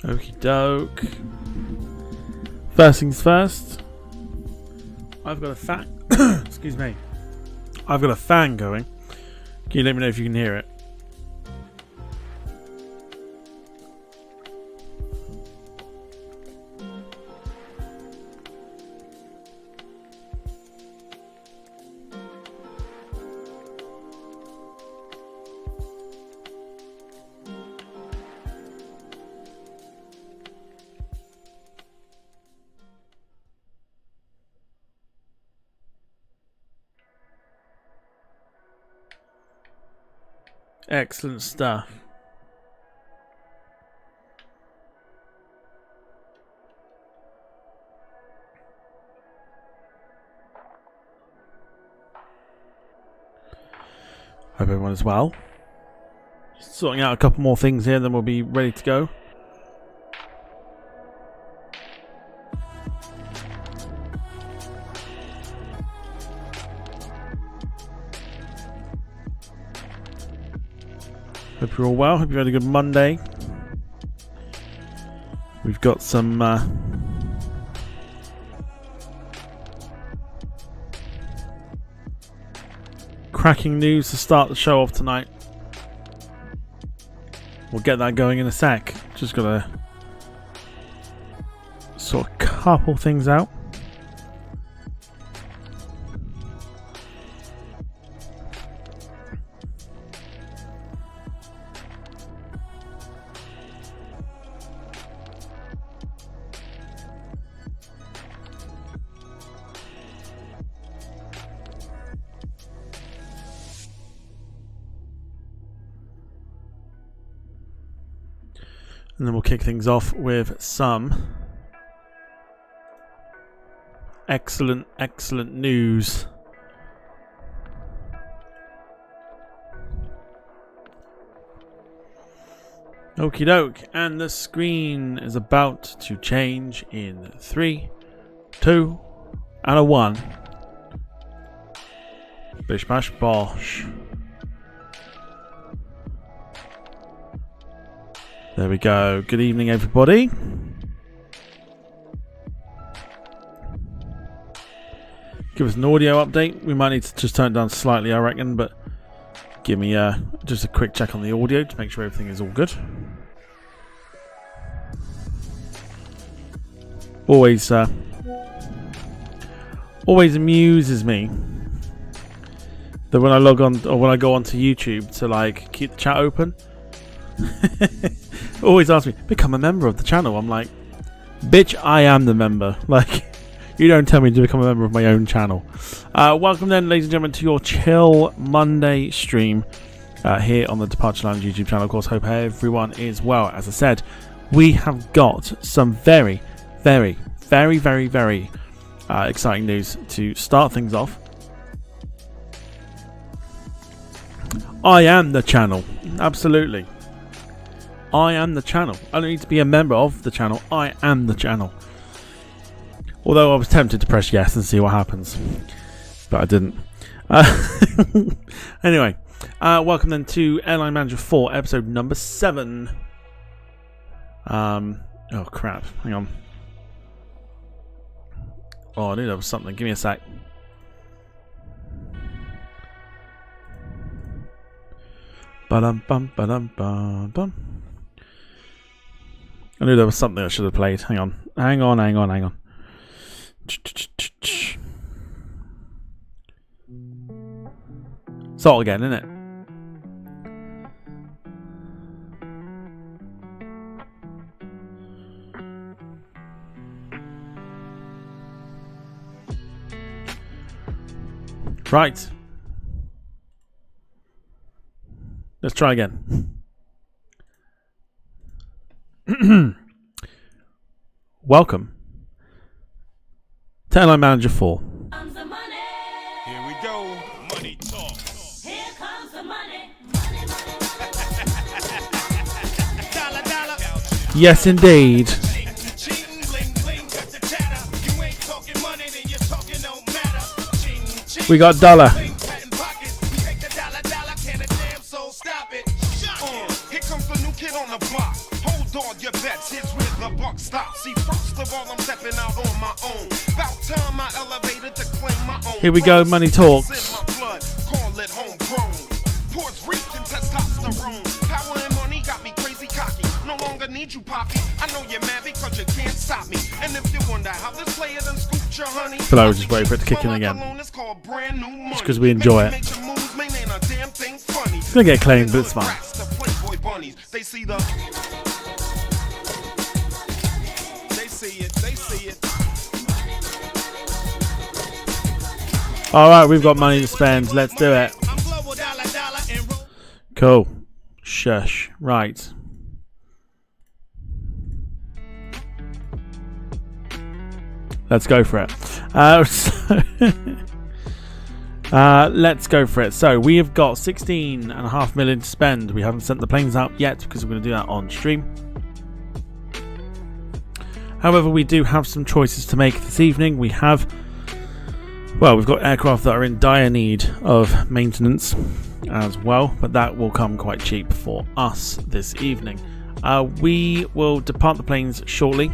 Okie doke. First things first. I've got a fan. Excuse me. I've got a fan going. Can you let me know if you can hear it? Excellent stuff. Hope everyone is well. Just sorting out a couple more things here, then we'll be ready to go. Hope you're all well. Hope you had a good Monday. We've got some cracking news to start the show off tonight. We'll get that going in a sec. Just gotta sort a couple things out. And then we'll kick things off with some excellent news. Okie doke, and the screen is about to change in 3, 2, and a 1. Bish bash bosh. There we go. Good evening, everybody. Give us an audio update. We might need to just turn it down slightly, I reckon, but give me just a quick check on the audio to make sure everything is all good. Always amuses me that when I log on or when I go onto YouTube to like keep the chat open, always ask me, become a member of the channel. I'm like, bitch, I am the member. Like, you don't tell me to become a member of my own channel. Welcome then, ladies and gentlemen, to your Chill Monday stream here on the Departure Lounge YouTube channel. Of course, hope everyone is well. As I said, we have got some very exciting news to start things off. I am the channel. Absolutely. I am the channel. I don't need to be a member of the channel. I am the channel. Although I was tempted to press yes and see what happens, but I didn't. Anyway, welcome then to Airline Manager 4, episode number 7. Oh crap! Hang on. Oh, I knew there was something. Give me a sec. Ba-dum-bum. I knew there was something I should have played. Hang on. Start again, innit? Right. Let's try again. Welcome to Airline Manager 4. Here we go. Money talk. Here comes the money. Dollar. Yes, indeed. We got dollar. Here comes the new kid on the block. Hold on, your bets. Here's buck stop. See, first of all, I'm stepping out on my own. About time I elevated to claim my own. Here we go, money talks. In my blood, call it homegrown. Ports reek and testosterone. Power and money got me crazy cocky. No longer need you, Poppy. I know you're mad because you can't stop me. And if you wonder how this player done scooped your honey, But I was just waiting for it to kick in again. Just because we enjoy it. It's gonna get claimed, but it's fine. They see the. They see it. They see it. Alright, we've got money to spend. Let's do it. Cool. Shush. Right. Let's go for it. Let's go for it. So we have got 16.5 million to spend. We haven't sent the planes out yet because we're going to do that on stream. However, we do have some choices to make this evening. We've got aircraft that are in dire need of maintenance as well, but that will come quite cheap for us this evening. We will depart the planes shortly,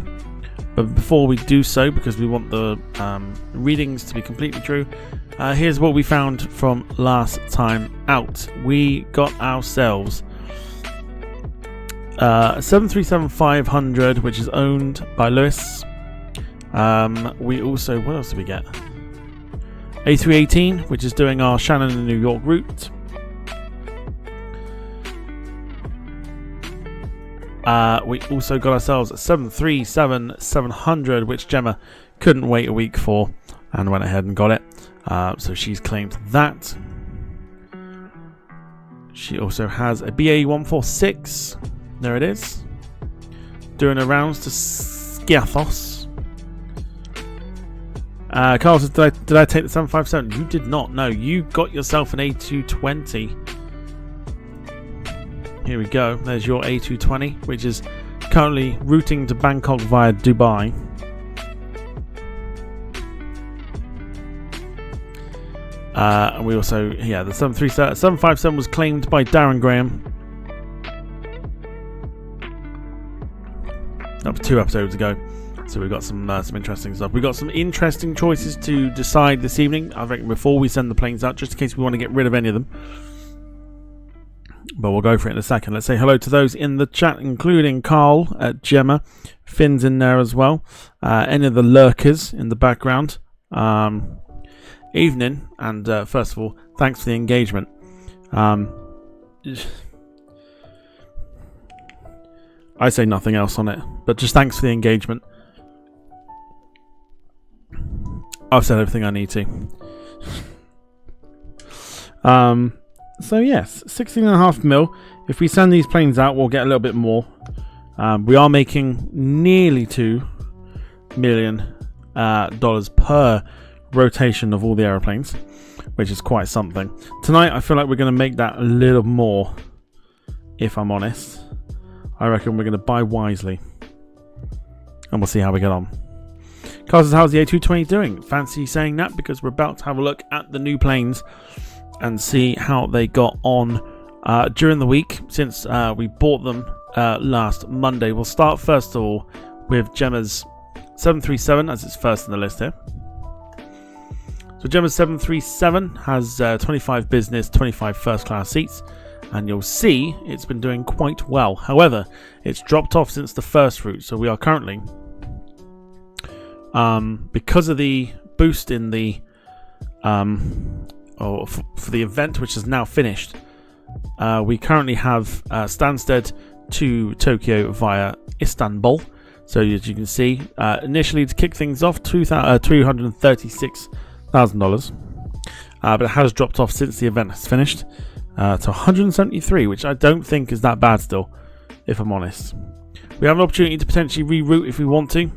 but before we do so, because we want the readings to be completely true, here's what we found from last time out. We got ourselves a 737-500, which is owned by Lewis. We also, what else did we get? A318, which is doing our Shannon and New York route. We also got ourselves a 737-700, which Gemma couldn't wait a week for and went ahead and got it. So she's claimed that. She also has a BA146. There it is. Doing her rounds to Skiathos. Carl says, did I take the 757? You did not. No, you got yourself an A220. Here we go. There's your A220, which is currently routing to Bangkok via Dubai. And we also, the 757 was claimed by Darren Graham. That was 2 episodes ago. So we've got some interesting stuff. We've got some interesting choices to decide this evening, I reckon, before we send the planes out, just in case we want to get rid of any of them. But we'll go for it in a second. Let's say hello to those in the chat, including Carl at Gemma. Finn's in there as well. Any of the lurkers in the background. Evening, and first of all, thanks for the engagement. I say nothing else on it, but just thanks for the engagement. I've said everything I need to. So yes, 16.5 mil. If we send these planes out, we'll get a little bit more. We are making nearly $2 million per rotation of all the aeroplanes, which is quite something. Tonight, I feel like we're going to make that a little more. If I'm honest, I reckon we're going to buy wisely, and we'll see how we get on. Carl says, how's the A220 doing? Fancy saying that because we're about to have a look at the new planes and see how they got on during the week since we bought them last Monday. We'll start first of all with Gemma's 737 as it's first in the list here. So Gemma's 737 has 25 business, 25 first class seats, and you'll see it's been doing quite well. However, it's dropped off since the first route, so we are currently, because of the boost in the for the event, which is now finished, we currently have Stansted to Tokyo via Istanbul. So as you can see, initially to kick things off, $236,000, but it has dropped off since the event has finished to 173, which I don't think is that bad still, if I'm honest. We have an opportunity to potentially reroute if we want to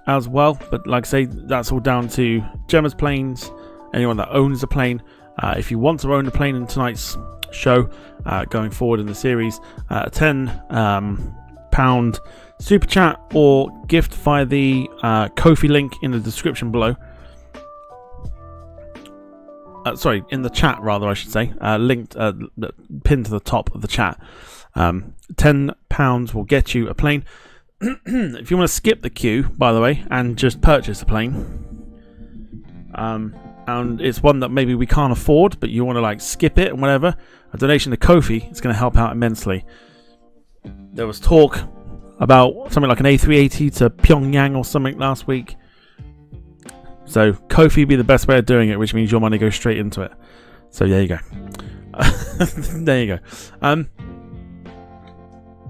as well, but like I say, that's all down to Gemma's planes, anyone that owns a plane. If you want to own a plane in tonight's show, going forward in the series, a £10 super chat or gift via the Ko-fi link in the description below. Sorry, in the chat rather, I should say. Linked, pinned to the top of the chat. £10 will get you a plane. if you want to skip the queue, by the way, and just purchase the plane, and it's one that maybe we can't afford, but you want to like skip it and whatever, a donation to Kofi is going to help out immensely. There was talk about something like an A380 to Pyongyang or something last week. So Kofi would be the best way of doing it, which means your money goes straight into it. So there you go. There you go.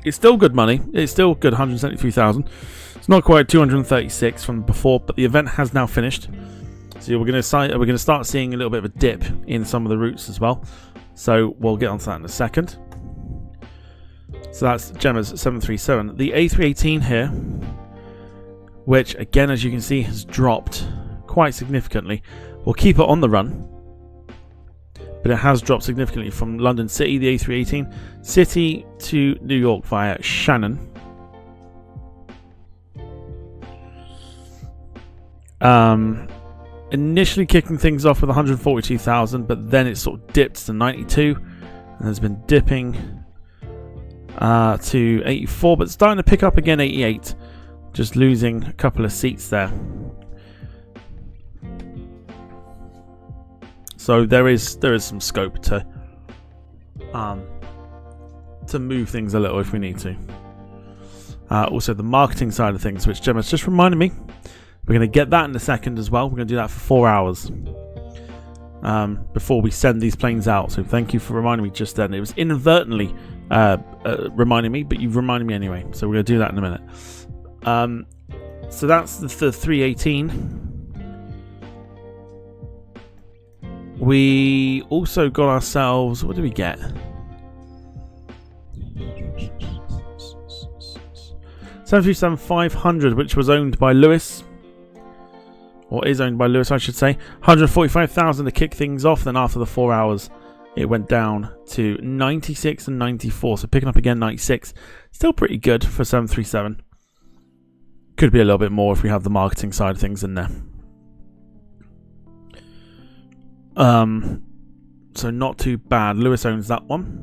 It's still good money. It's still good, 173,000. It's not quite 236 from before, but the event has now finished. So we're going to start seeing a little bit of a dip in some of the routes as well. So we'll get onto that in a second. So that's Gemmas 737. The A318 here, which again, as you can see, has dropped quite significantly. We'll keep it on the run, but it has dropped significantly from London City, the A318, City to New York via Shannon. Initially kicking things off with 142,000, but then it sort of dipped to 92 and has been dipping to 84, but starting to pick up again, 88, just losing a couple of seats there. So there is some scope to move things a little if we need to. Also the marketing side of things, which Gemma's just reminded me. We're going to get that in a second as well. We're going to do that for 4 hours before we send these planes out. So thank you for reminding me just then. It was inadvertently reminding me, but you've reminded me anyway. So we're going to do that in a minute. So that's the 318. We also got ourselves... What did we get? 737-500, which was owned by Lewis. Or is owned by Lewis, I should say. 145,000 to kick things off. Then after the 4 hours, it went down to 96 and 94. So picking up again 96. Still pretty good for 737. Could be a little bit more if we have the marketing side of things in there. So not too bad. Lewis owns that one.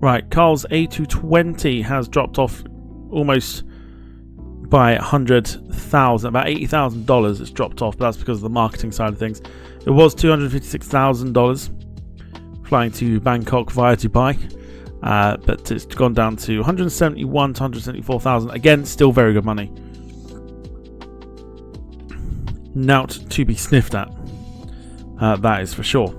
Right, Carl's A220 has dropped off almost by 100,000, about $80,000 it's dropped off, but that's because of the marketing side of things. It was $256,000 flying to Bangkok via Dubai, but it's gone down to 171 to 174,000. Again, still very good money. Not to be sniffed at, that is for sure.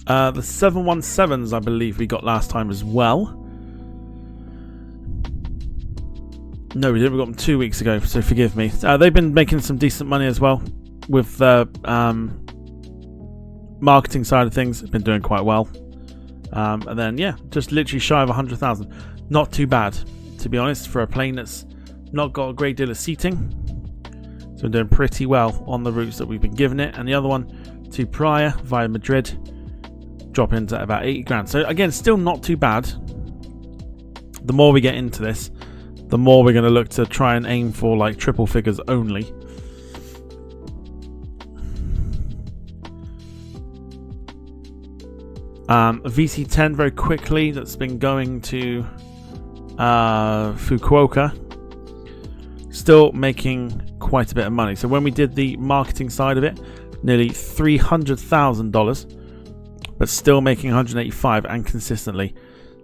The 717s, I believe we got last time as well. No, we didn't. We got them 2 weeks ago, so forgive me. They've been making some decent money as well with the marketing side of things. It's been doing quite well. And then, yeah, just literally shy of 100,000. Not too bad, to be honest, for a plane that's not got a great deal of seating. So we're doing pretty well on the routes that we've been given it. And the other one to Praia via Madrid, drop into about 80 grand. So again, still not too bad. The more we get into this, the more we're going to look to try and aim for like triple figures only. VC10 very quickly, that's been going to Fukuoka, still making quite a bit of money. So when we did the marketing side of it, nearly $300,000, but still making 185 and consistently.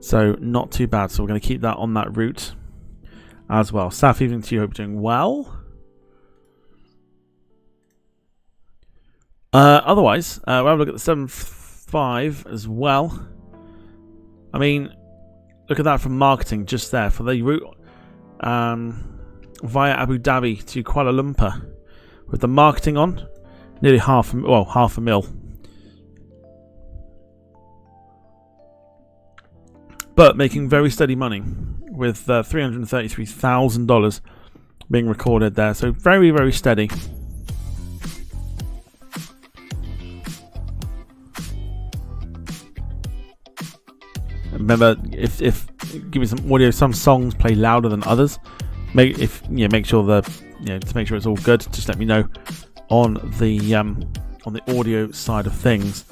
So not too bad. So we're going to keep that on that route as well. South Evening to you, hope you're doing well. Otherwise, we'll have a look at the 7.5 as well. I mean, look at that from marketing just there for the route via Abu Dhabi to Kuala Lumpur with the marketing on, nearly half a mil. But making very steady money with $333,000 being recorded there. So very, very steady. Remember, if give me some audio. Some songs play louder than others. Make sure to make sure it's all good. Just let me know on the audio side of things.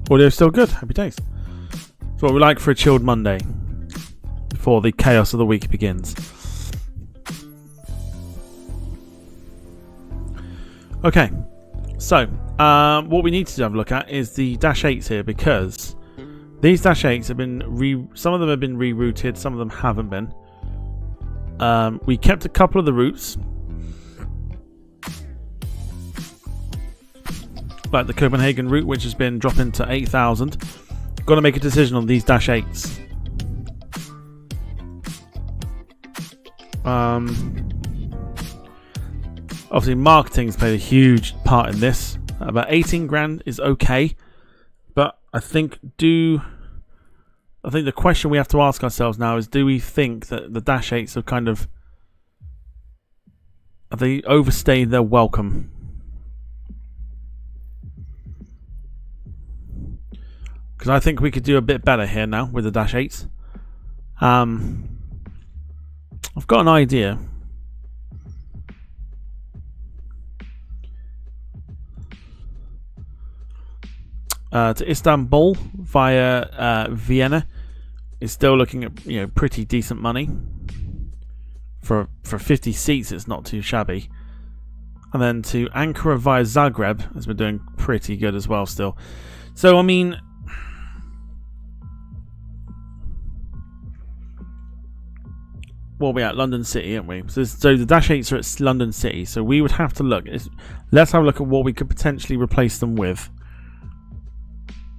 Audio still good. Happy days. It's what we like for a chilled Monday before the chaos of the week begins. Okay, so what we need to have a look at is the Dash 8s here, because these Dash 8s have been some of them have been rerouted, some of them haven't been. We kept a couple of the routes, like the Copenhagen route, which has been dropping to 8,000. Got to make a decision on these Dash 8s. Obviously, marketing's played a huge part in this. About 18 grand is okay, but I think the question we have to ask ourselves now is: do we think that the Dash 8s have they overstayed their welcome? Because I think we could do a bit better here now with the Dash 8s. I've got an idea. To Istanbul via Vienna is still looking at pretty decent money for 50 seats. It's not too shabby. And then to Ankara via Zagreb has been doing pretty good as well still. So I mean, well, we're at London City, aren't we? So the Dash 8s are at London City. So we would have to look. Let's have a look at what we could potentially replace them with.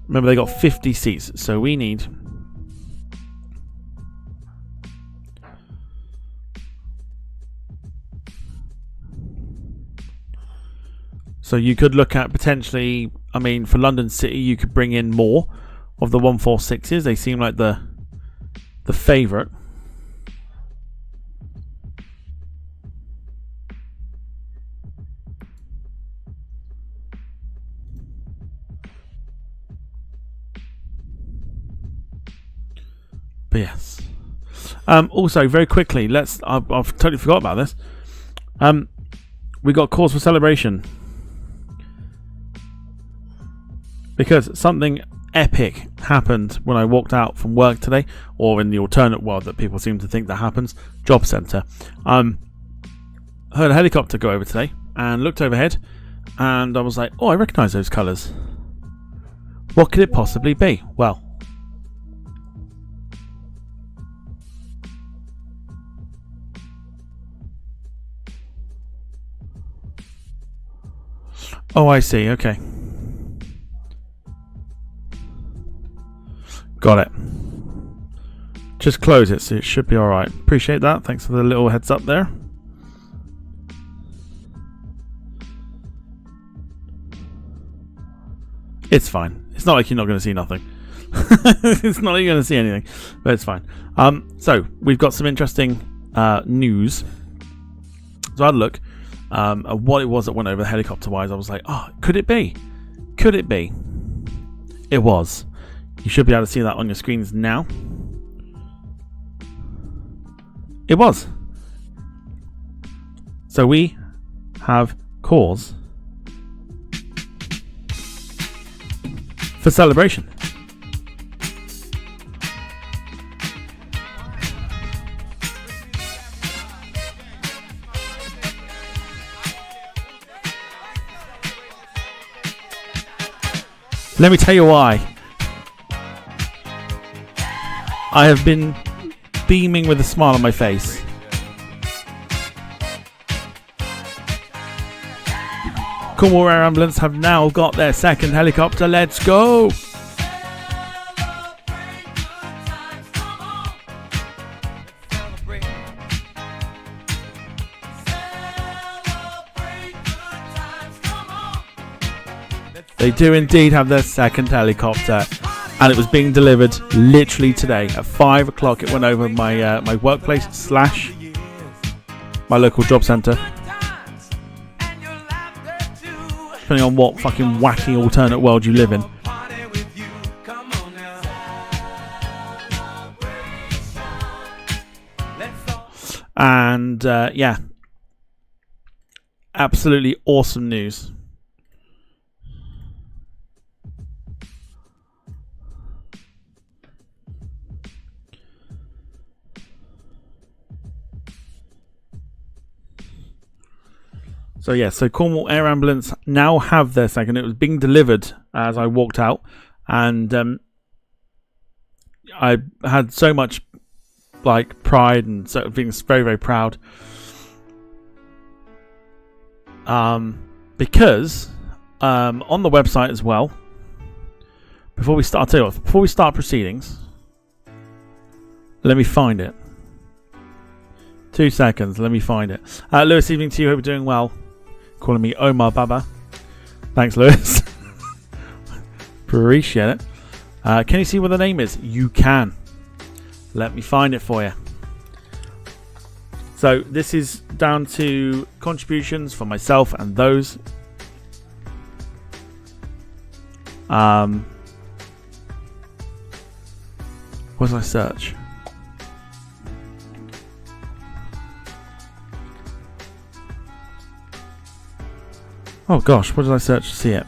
Remember, they got 50 seats, so we need... So you could look at potentially... I mean, for London City, you could bring in more of the 146s. They seem like the favourite. Yes. Also, very quickly, I've totally forgot about this. We got cause for celebration because something epic happened when I walked out from work today, or in the alternate world that people seem to think that happens, job centre. Heard a helicopter go over today and looked overhead, and I was like, oh, I recognise those colours. What could it possibly be? Well, oh, I see. Okay. Got it. Just close it, so it should be alright. Appreciate that. Thanks for the little heads up there. It's fine. It's not like you're not going to see nothing. It's not like you're going to see anything, but it's fine. So, we've got some interesting news. So I had a look. What it was that went over helicopter wise, I was like, oh, could it be? Could it be? It was. You should be able to see that on your screens now. It was. So we have cause for celebration. Let me tell you why. I have been beaming with a smile on my face. Cornwall Air Ambulance have now got their second helicopter. Let's go! They do indeed have their second helicopter, and it was being delivered literally today at 5 o'clock. It went over my my workplace / my local job centre. depending on what fucking wacky alternate world you live in. And yeah, absolutely awesome news. So yeah, so Cornwall Air Ambulance now have their second. It was being delivered as I walked out, and I had so much like pride and so being very, very proud. Because on the website as well, before we start proceedings, let me find it. 2 seconds, let me find it. Lewis, evening to you. Hope you're doing well. Calling me Omar Baba. Thanks, Lewis. Appreciate it. Can you see what the name is? You can. Let me find it for you. So this is down to contributions for myself and those. What did I search? Oh gosh, what did I search to see it?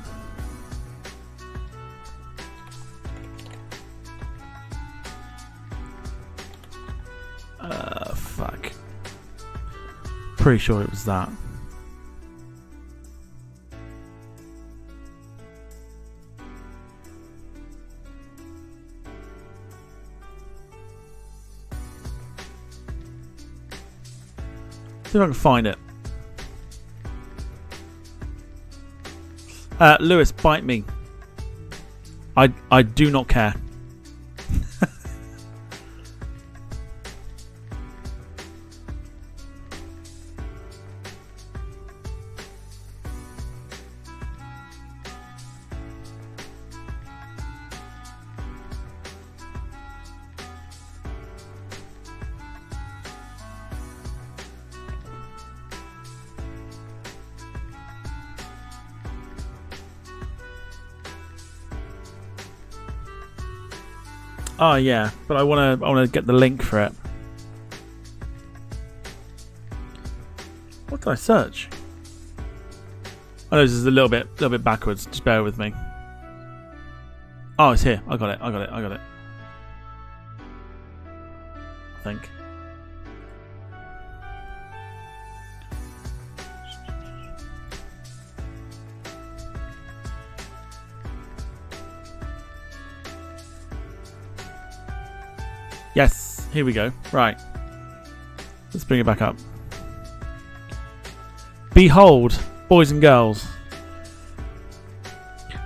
Fuck. Pretty sure it was that. See if I can find it. Lewis, bite me. I do not care. Oh yeah, but I wanna get the link for it. What did I search? I know this is a little bit backwards. Just bear with me. Oh, it's here. I got it. I think. Yes, here we go. Right. Let's bring it back up. Behold, boys and girls.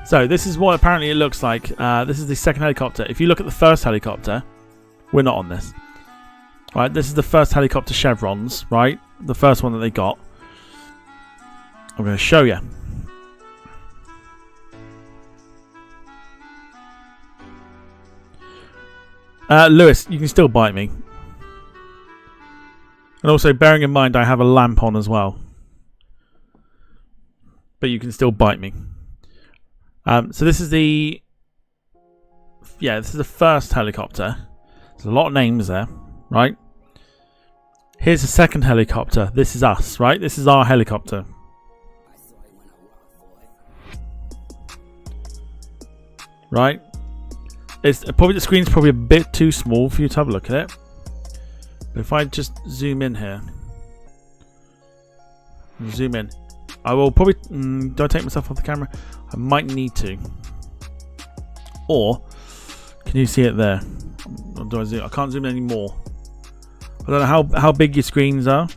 So this is what apparently it looks like. This is the second helicopter. If you look at the first helicopter, we're not on this. Right, this is the first helicopter chevrons, right? The first one that they got. I'm going to show you. Lewis, you can still bite me. And also, bearing in mind, I have a lamp on as well. But you can still bite me. So this is the... Yeah, this is the first helicopter. There's a lot of names there, right? Here's the second helicopter. This is us, right? This is our helicopter. Right? It's probably, the screen's probably a bit too small for you to have a look at it. But if I just zoom in here, zoom in, I will probably. Do I take myself off the camera? I might need to. Or can you see it there? Or do I zoom? I can't zoom in anymore. I don't know how big your screens are.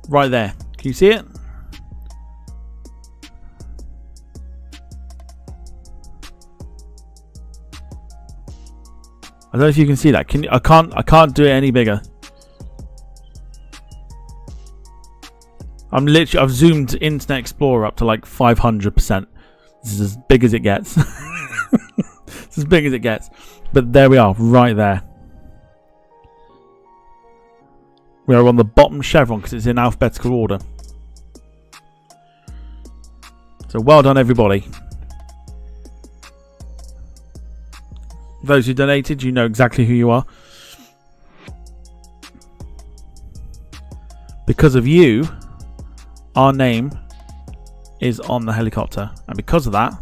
Right there. Can you see it? I don't know if you can see that. I can't do it any bigger. I've zoomed Internet Explorer up to like 500%. This is as big as it gets. It's as big as it gets. But there we are, right there. We are on the bottom chevron because it's in alphabetical order. So well done, everybody. Those who donated, you know exactly who you are. Because of you, our name is on the helicopter. And because of that,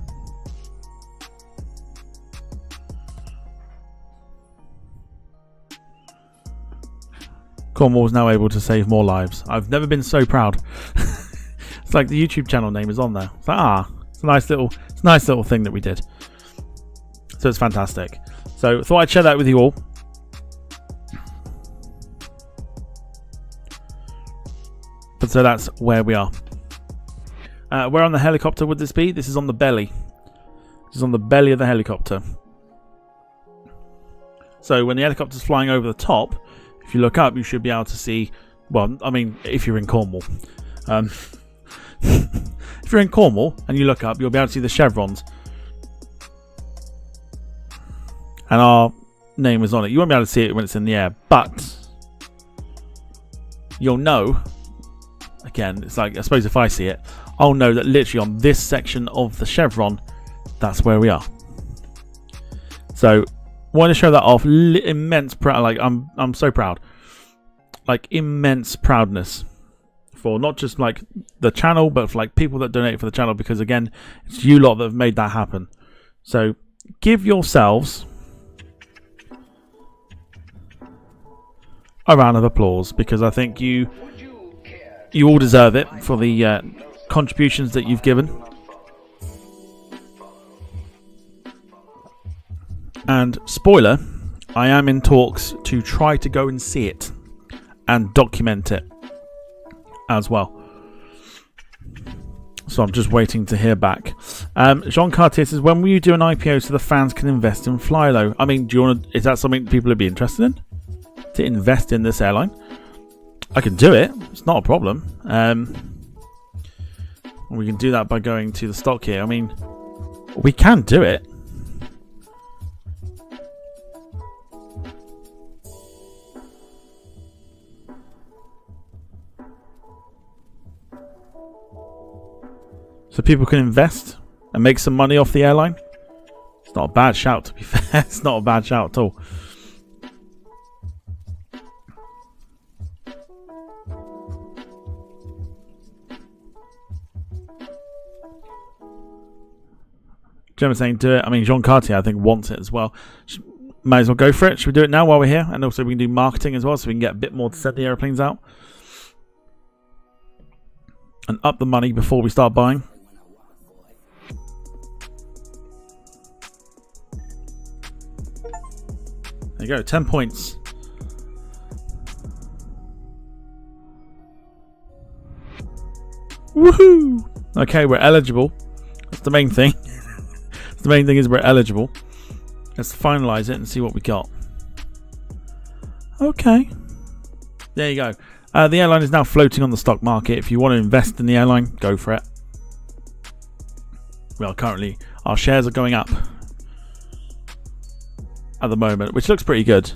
Cornwall is now able to save more lives. I've never been so proud. It's like the YouTube channel name is on there. It's like, it's a nice little thing that we did. So it's fantastic. So thought I'd share that with you all. But so that's where we are. Where on the helicopter would this be? This is on the belly. This is on the belly of the helicopter. So when the helicopter's flying over the top, if you look up, you should be able to see. Well, I mean, if you're in Cornwall, if you're in Cornwall and you look up, you'll be able to see the chevrons, and our name is on it. You won't be able to see it when it's in the air, but you'll know. Again, it's like, I suppose if I see it, I'll know that literally on this section of the chevron, that's where we are. So, want to show that off. Immense proud. Like I'm so proud. Like immense proudness for not just like the channel, but for like people that donate for the channel, because again, it's you lot that have made that happen. So give yourselves a round of applause, because I think you all deserve it for the contributions that you've given. And spoiler, I am in talks to try to go and see it and document it as well. So I'm just waiting to hear back. Jean Cartier says, when will you do an IPO so the fans can invest in FlyLo? I mean, do you want to, is that something people would be interested in? To invest in this airline? I can do it. It's not a problem. We can do that by going to the stock here. I mean, we can do it. So people can invest and make some money off the airline. It's not a bad shout, to be fair. It's not a bad shout at all. Gemma saying do it. I mean, Jean Cartier, I think, wants it as well. Might as well go for it. Should we do it now while we're here? And also we can do marketing as well, so we can get a bit more to send the airplanes out. And up the money before we start buying. There you go, 10 points. Woohoo! Okay, we're eligible. That's the main thing. The main thing is we're eligible. Let's finalize it and see what we got. Okay. There you go. The airline is now floating on the stock market. If you want to invest in the airline, go for it. Well, currently our shares are going up at the moment, which looks pretty good.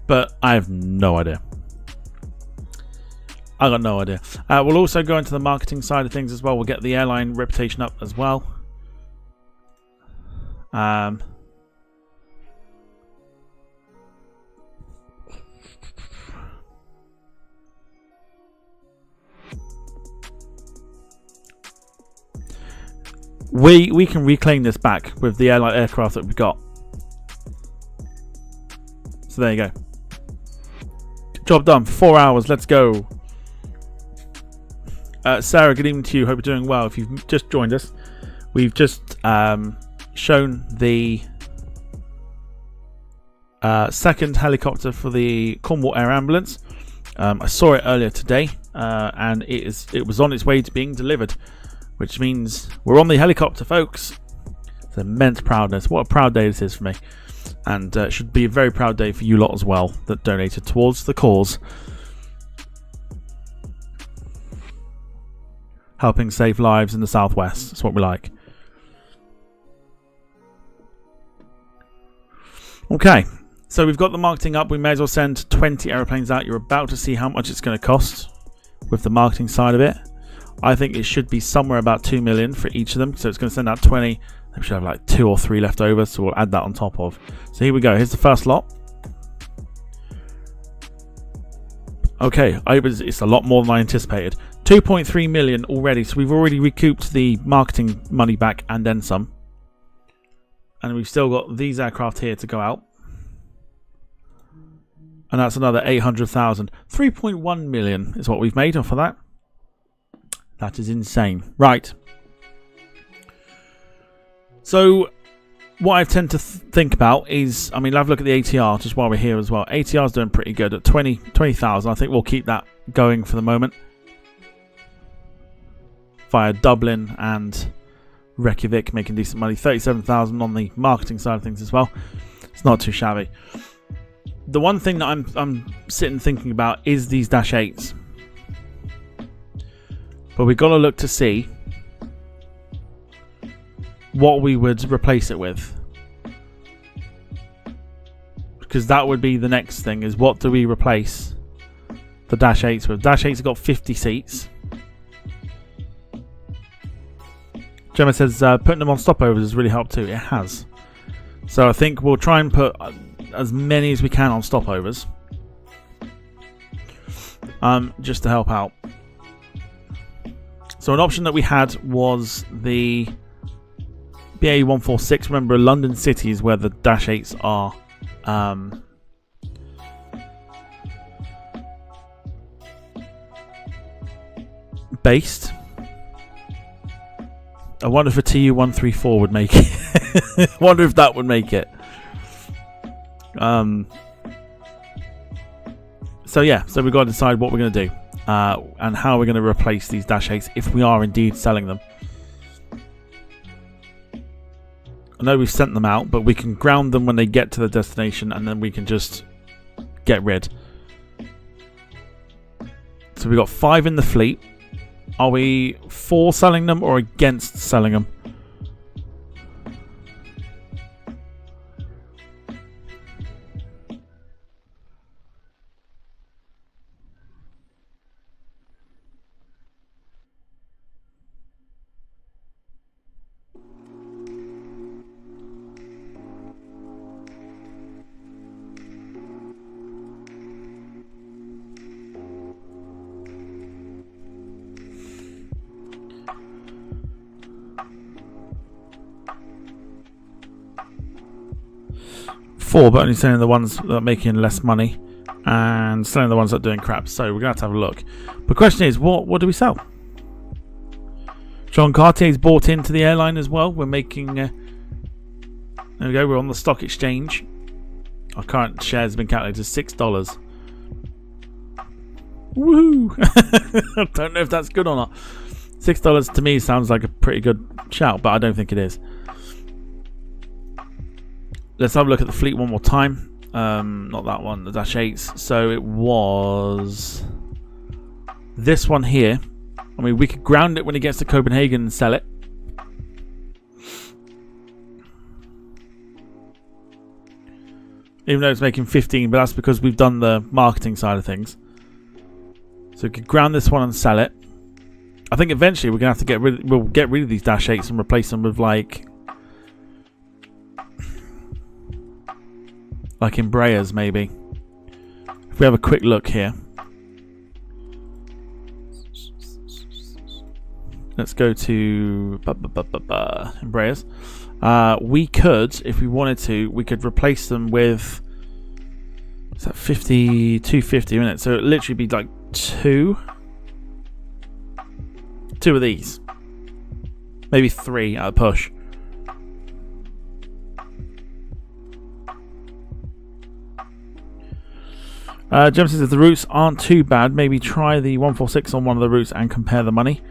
But I have no idea. I got no idea. We'll also go into the marketing side of things as well. We'll get the airline reputation up as well. We can reclaim this back with the airline aircraft that we've got. So there you go. Job done. 4 hours. Let's go. Sarah, good evening to you. Hope you're doing well. If you've just joined us, we've just shown the second helicopter for the Cornwall Air Ambulance. I saw it earlier today, and it was on its way to being delivered, which means we're on the helicopter, folks. It's immense proudness. What a proud day this is for me, and it should be a very proud day for you lot as well that donated towards the cause, helping save lives in the southwest. That's what we like. Okay, So we've got the marketing up. We may as well send 20 aeroplanes out. You're about to see how much it's going to cost with the marketing side of it. I think it should be somewhere about 2 million for each of them. So it's going to send out 20. We should have like 2 or 3 left over. So we'll add that on top of. So here we go. Here's the first lot. Okay, it's a lot more than I anticipated. 2.3 million already. So we've already recouped the marketing money back and then some. And we've still got these aircraft here to go out. And that's another 800,000. 3.1 million is what we've made off of that. That is insane. Right. So what I tend to think about is, I mean, have a look at the ATR just while we're here as well. ATR is doing pretty good at 20,000. I think we'll keep that going for the moment. Via Dublin and Reykjavik, making decent money. 37,000 on the marketing side of things as well. It's not too shabby. The one thing that I'm sitting thinking about is these Dash 8s. But we've got to look to see what we would replace it with. Because that would be the next thing, is what do we replace the Dash 8s with? Dash 8s have got 50 seats. Gemma says putting them on stopovers has really helped too. It has. So I think we'll try and put as many as we can on stopovers. Just to help out. So an option that we had was the BA 146. Remember, London City is where the Dash 8s are based. I wonder if a TU-134 would make it. Wonder if that would make it. So yeah, so we've got to decide what we're going to do and how we're going to replace these Dash 8s if we are indeed selling them. I know we've sent them out, but we can ground them when they get to the destination and then we can just get rid. So we've got 5 in the fleet. Are we for selling them or against selling them? But only selling the ones that are making less money and selling the ones that are doing crap. So we're going to have a look. The question is, what do we sell? John Cartier's bought into the airline as well. We're making... there we go. We're on the stock exchange. Our current shares have been calculated as $6. Woohoo! I don't know if that's good or not. $6 to me sounds like a pretty good shout, but I don't think it is. Let's have a look at the fleet one more time. Not that one, the Dash 8s. So it was this one here. I mean, we could ground it when it gets to Copenhagen and sell it. Even though it's making 15, but that's because we've done the marketing side of things. So we could ground this one and sell it. I think eventually we're gonna have to we'll get rid of these Dash 8s and replace them with like Embraers maybe. If we have a quick look here. Let's go to Embraers. We could, if we wanted to, we could replace them with, is that 250 minutes? So it'd literally be like two of these. Maybe 3 at a push. Gemmas says if the routes aren't too bad, maybe try the 146 on one of the routes and compare the money.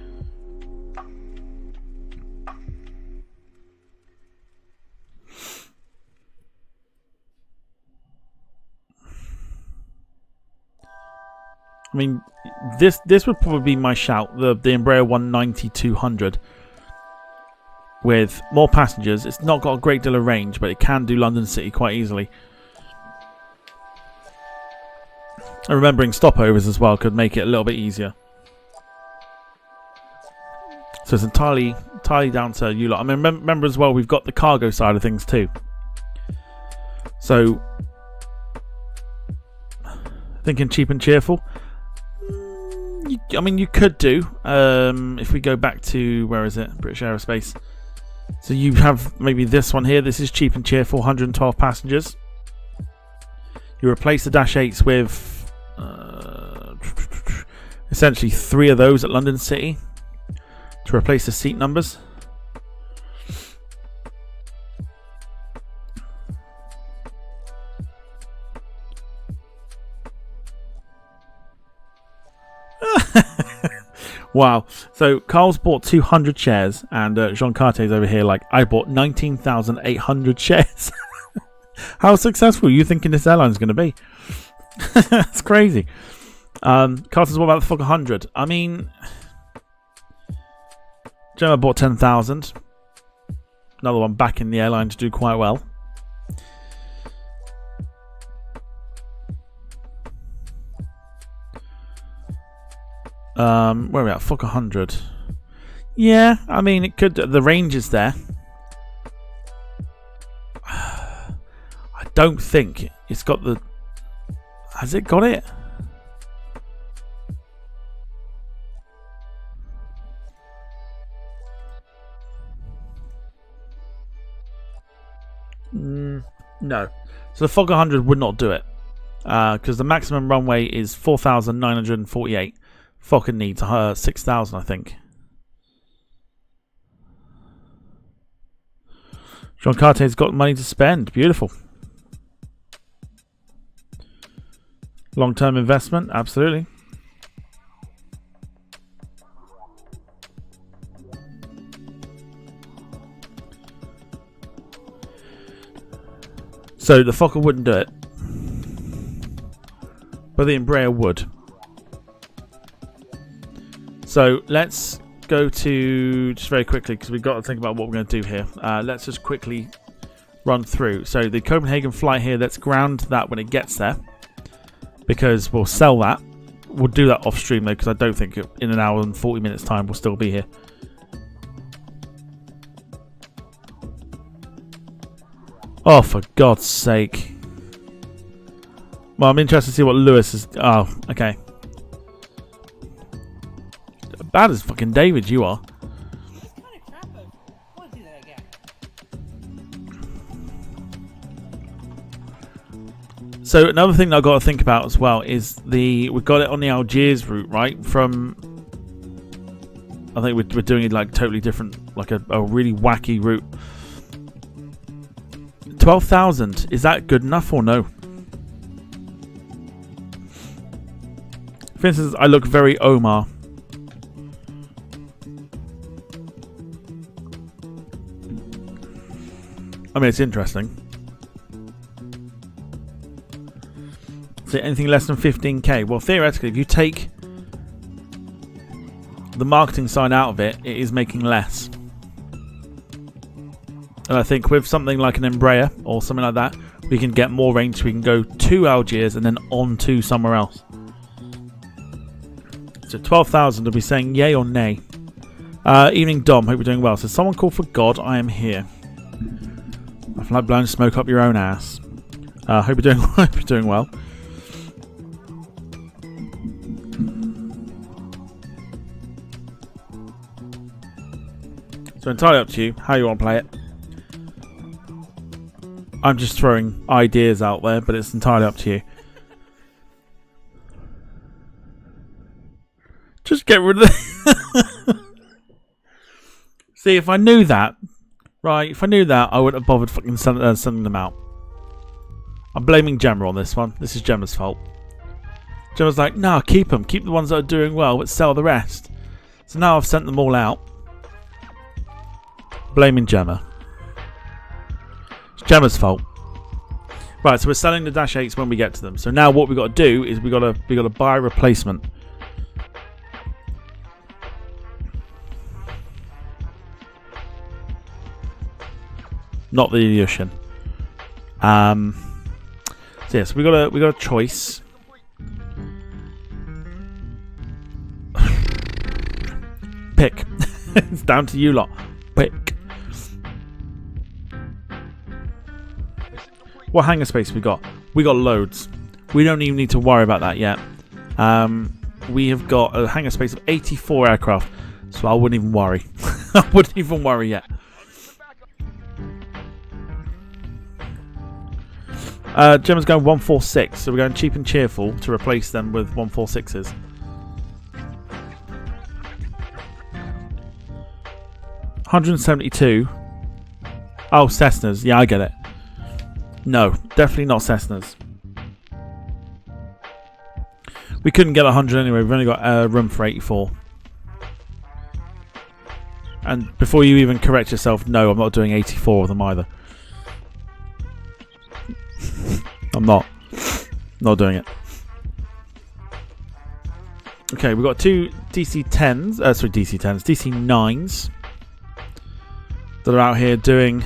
I mean, this would probably be my shout, the Embraer 190-200 with more passengers. It's not got a great deal of range, but it can do London City quite easily. And remembering stopovers as well could make it a little bit easier. So it's entirely down to you lot. I mean, remember as well, we've got the cargo side of things too. So, thinking cheap and cheerful. I mean, you could do. If we go back to, where is it? British Aerospace. So you have maybe this one here. This is cheap and cheerful, 112 passengers. You replace the Dash 8s with essentially 3 of those at London City to replace the seat numbers. Wow. So Carl's bought 200 shares and Jean Cartier's over here like, I bought 19,800 shares. How successful are you thinking this airline's going to be? That's crazy. Carter's what about the fuck 100? I mean, Gemma bought 10,000. Another one back in the airline to do quite well. Where are we at? Fuck 100. Yeah, I mean, it could. The range is there. I don't think it's got the. Has it got it? No. So the Fog 100 would not do it. Because the maximum runway is 4,948. Fokker needs 6,000, I think. Jean Cartier's got money to spend. Beautiful. Long-term investment, absolutely. So the Fokker wouldn't do it, but the Embraer would. So let's go to, just very quickly, because we've got to think about what we're going to do here. Let's just quickly run through. So the Copenhagen flight here, let's ground that when it gets there, because we'll sell that. We'll do that off stream though, because I don't think in an hour and 40 minutes time we'll still be here. Oh, for God's sake. Well, I'm interested to see what Lewis is. Oh, okay. Bad as fucking David, you are. So another thing that I've got to think about as well is we've got it on the Algiers route, right? From, I think we're doing it like totally different, like a really wacky route. 12,000, is that good enough or no? For instance, I look very Omar. I mean, it's interesting. So anything less than 15k? Well, theoretically, if you take the marketing side out of it, it is making less. And I think with something like an Embraer or something like that, we can get more range. We can go to Algiers and then on to somewhere else. So 12,000, will be saying yay or nay. Evening Dom, hope you're doing well. So someone called for God, I am here. I feel like blowing smoke up your own ass. Hope you're doing well. So entirely up to you how you want to play it. I'm just throwing ideas out there, but it's entirely up to you. Just get rid of it. See, if I knew that, right, if I knew that, I wouldn't have bothered fucking sending them out. I'm blaming Gemma on this one. This is Gemma's fault. Gemma's like, nah, keep them. Keep the ones that are doing well, but sell the rest. So now I've sent them all out. Blaming Gemma. It's Gemma's fault. Right, so we're selling the Dash 8s when we get to them. So now what we've got to do is we got to buy a replacement. Not the Ilyushin. So yes, we got a choice. Pick. It's down to you lot. Pick. What hangar space we got? We got loads. We don't even need to worry about that yet. We have got a hangar space of 84 aircraft, so I wouldn't even worry. I wouldn't even worry yet. Gemma's going 146, so we're going cheap and cheerful to replace them with 146s. $172. Oh, Cessnas. Yeah, I get it. No, definitely not Cessnas. We couldn't get 100 anyway. We've only got room for 84. And before you even correct yourself, no, I'm not doing 84 of them either. I'm not doing it. Okay, we've got two DC-10s. Sorry, DC-10s. DC-9s that are out here doing...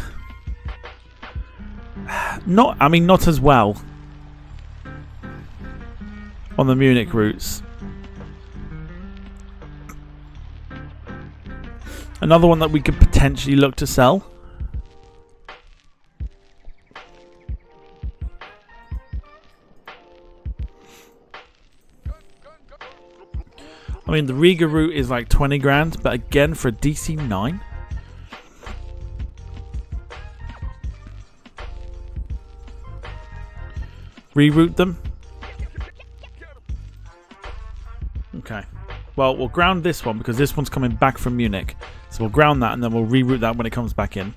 not as well on the Munich routes. Another one that we could potentially look to sell. I mean, the Riga route is like 20 grand, but again, for a DC-9. Reroute them. Okay. Well, we'll ground this one because this one's coming back from Munich. So we'll ground that and then we'll reroute that when it comes back in.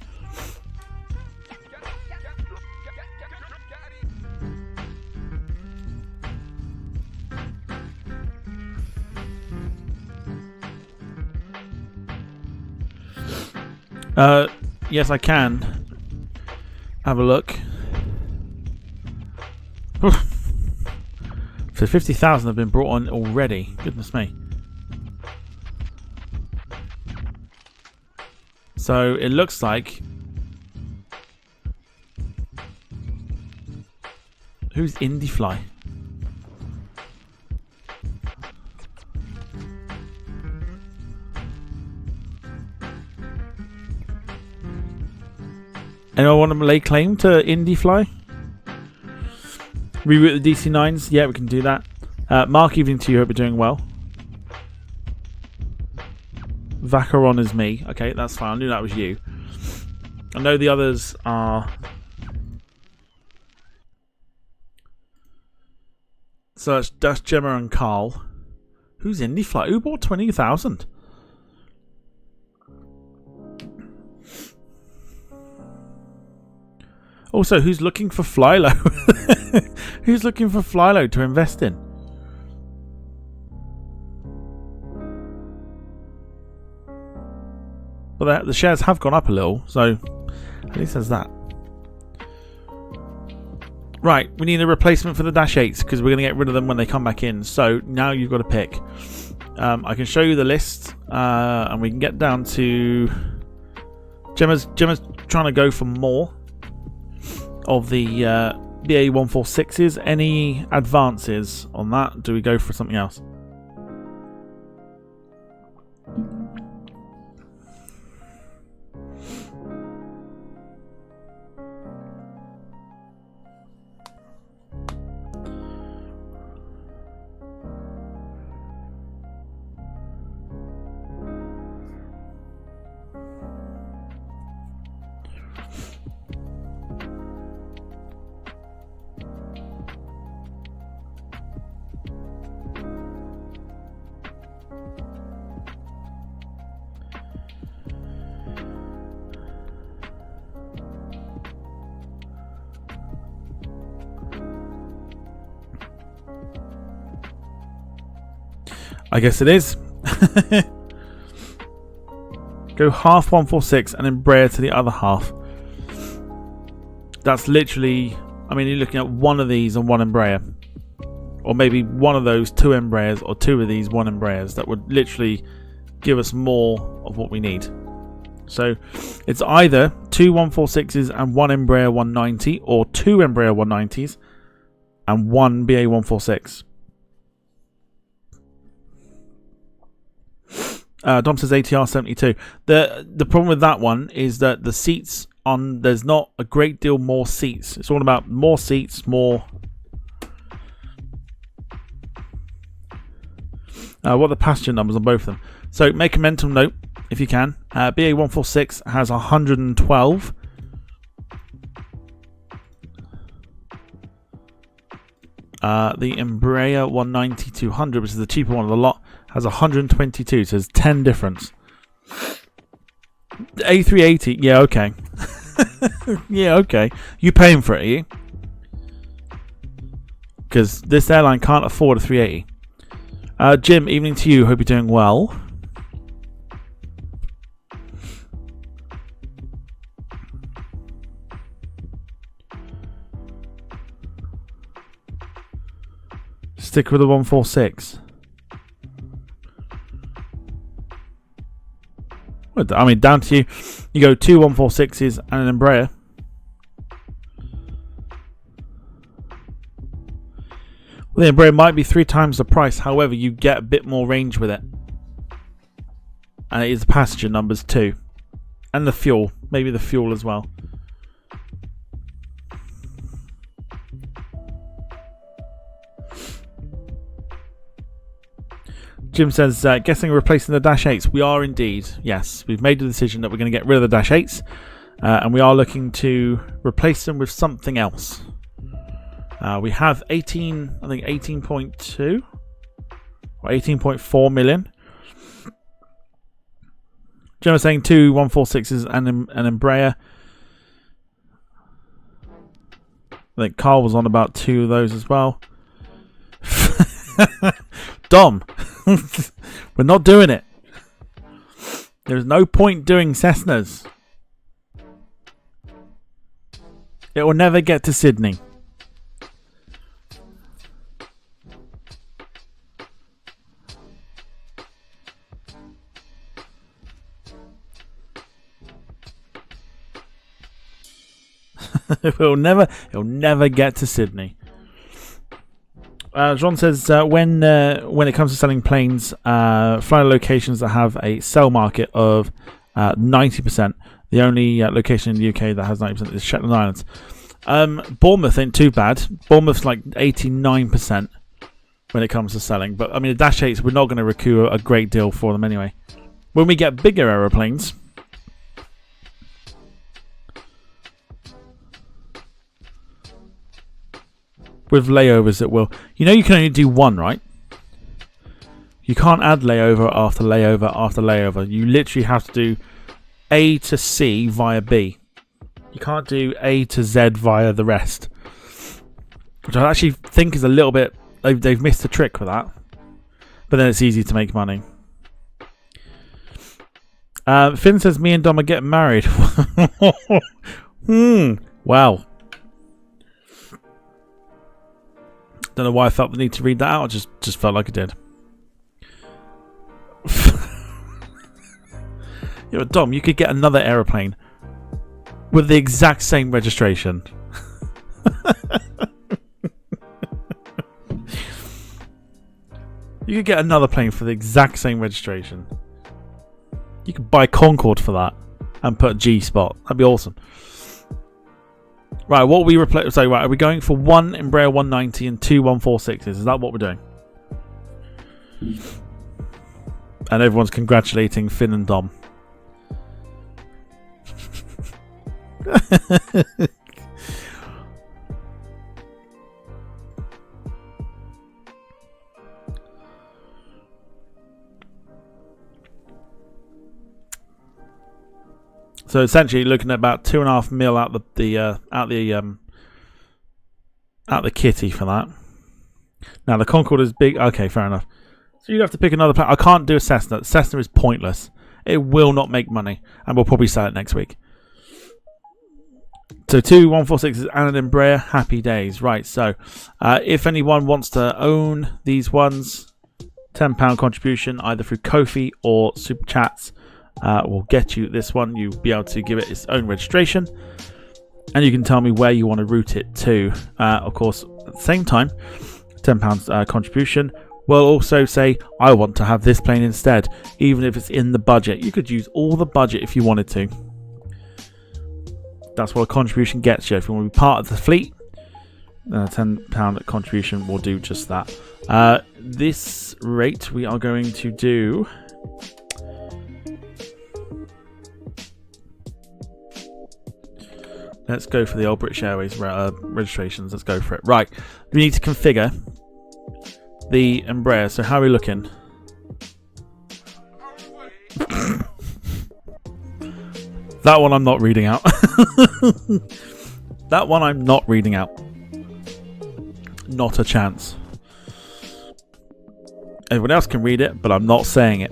Yes, I can. Have a look. So 50,000 have been brought on already. Goodness me. So it looks like... Who's IndieFly? Anyone want to lay claim to IndieFly? Reroute the DC-9s? Yeah, we can do that. Mark, evening to you. Hope you're doing well. Vacheron is me. Okay, that's fine. I knew that was you. I know the others are... So that's Gemma and Carl. Who's IndieFly? Who bought 20,000? Also, who's looking for FlyLo? Who's looking for FlyLo to invest in? But the shares have gone up a little, so at least there's that. Right, we need a replacement for the Dash 8s because we're going to get rid of them when they come back in. So now you've got to pick. I can show you the list, and we can get down to... Gemma's trying to go for more of the BA 146s. Any advances on that? Do we go for something else? I guess it is. Go half 146 and Embra to the other half. That's literally... I mean, you're looking at one of these and one Embraer. Or maybe one of those, two Embraers, or two of these, one Embraers. That would literally give us more of what we need. So, it's either two 146s and one Embraer 190, or two Embraer 190s and one BA 146. Dom says ATR 72. The problem with that one is that the seats on there's not a great deal more seats. It's all about more seats, more. What are the passenger numbers on both of them? So make a mental note if you can. BA 146 has 112. The Embraer 190-200, which is the cheaper one of the lot, has 122, so there's 10 difference. The A380, yeah, okay. Yeah, okay. You paying for it, are you? Because this airline can't afford a 380. Jim, evening to you. Hope you're doing well. Stick with the 146. I mean, down to you. You go 2 146s and an Embraer. Well, the Embraer might be 3 times the price. However, you get a bit more range with it. And it is the passenger numbers too. And the fuel. Maybe the fuel as well. Jim says, guessing replacing the Dash 8s. We are indeed. Yes, we've made the decision that we're going to get rid of the Dash 8s. And we are looking to replace them with something else. We have 18.2 or 18.4 million. Jim was saying 2 146s and an Embraer. I think Carl was on about 2 of those as well. Dom, we're not doing it. There's no point doing Cessnas. It will never get to Sydney. It'll never get to Sydney. John says when it comes to selling planes, fly locations that have a sell market of 90%. The only location in the UK that has 90% is Shetland Islands. Bournemouth ain't too bad. Bournemouth's like 89% when it comes to selling. But I mean, the Dash 8s, we're not going to recoup a great deal for them anyway. When we get bigger aeroplanes, with layovers, it will. You know, you can only do one, right? You can't add layover after layover after layover. You literally have to do A to C via B. You can't do A to Z via the rest. Which I actually think is a little bit... They've missed the trick with that. But then it's easy to make money. Finn says, me and Dom are getting married. Wow. Don't know why I felt the need to read that out. I just felt like I did. Yeah, but Dom, you could get another aeroplane with the exact same registration. You could get another plane for the exact same registration. You could buy Concorde for that and put a G spot. That'd be awesome. Right, what we replace? So, right, are we going for 1 Embraer 190 and 2 146s? Is that what we're doing? And everyone's congratulating Finn and Dom. So essentially, looking at about 2.5 mil out the kitty for that. Now the Concorde is big. Okay, fair enough. So you'd have to pick another plane. I can't do a Cessna. Cessna is pointless. It will not make money, and we'll probably sell it next week. So 2 146s and an Embraer. Happy days. Right. So if anyone wants to own these ones, £10 contribution either through Ko-fi or Super Chats. Will get you this one. You'll be able to give it its own registration, and you can tell me where you want to route it to. Of course, at the same time, £10 contribution will also say, I want to have this plane instead, even if it's in the budget. You could use all the budget if you wanted to. That's what a contribution gets you. If you want to be part of the fleet, then a £10 contribution will do just that. This rate we are going to do... Let's go for the old British Airways registrations. Let's go for it. Right. We need to configure the Embra. So how are we looking? That one I'm not reading out. That one I'm not reading out. Not a chance. Everyone else can read it, but I'm not saying it.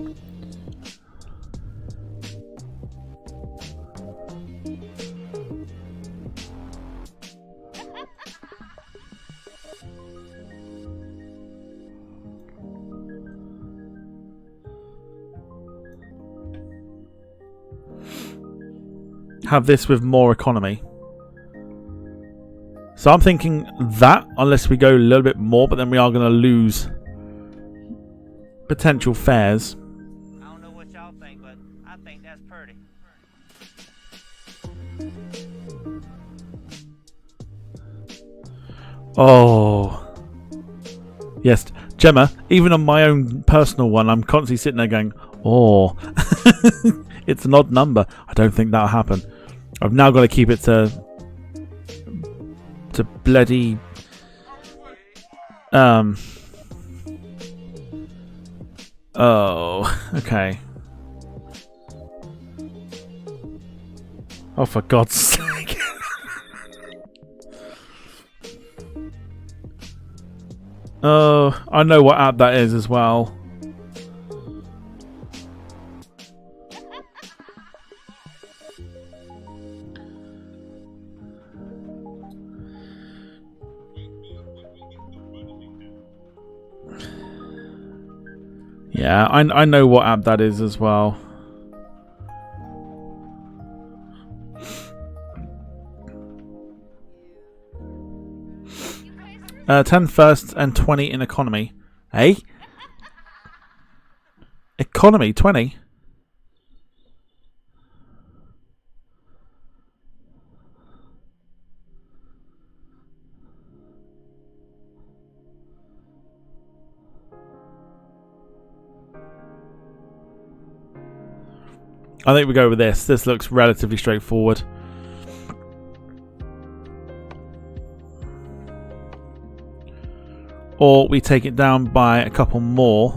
Have this with more economy. So I'm thinking that, unless we go a little bit more, but then we are going to lose potential fares. I don't know what y'all think, but I think that's pretty. Oh. Yes, Gemma, even on my own personal one, I'm constantly sitting there going, oh. It's an odd number. I don't think that'll happen. I've now got to keep it to bloody oh, okay. Oh, for God's sake. Oh, I know what app that is as well. Yeah, I know what app that is as well. $10 first and 20 in economy. Hey? Economy 20? I think we go with this. This looks relatively straightforward. Or we take it down by a couple more.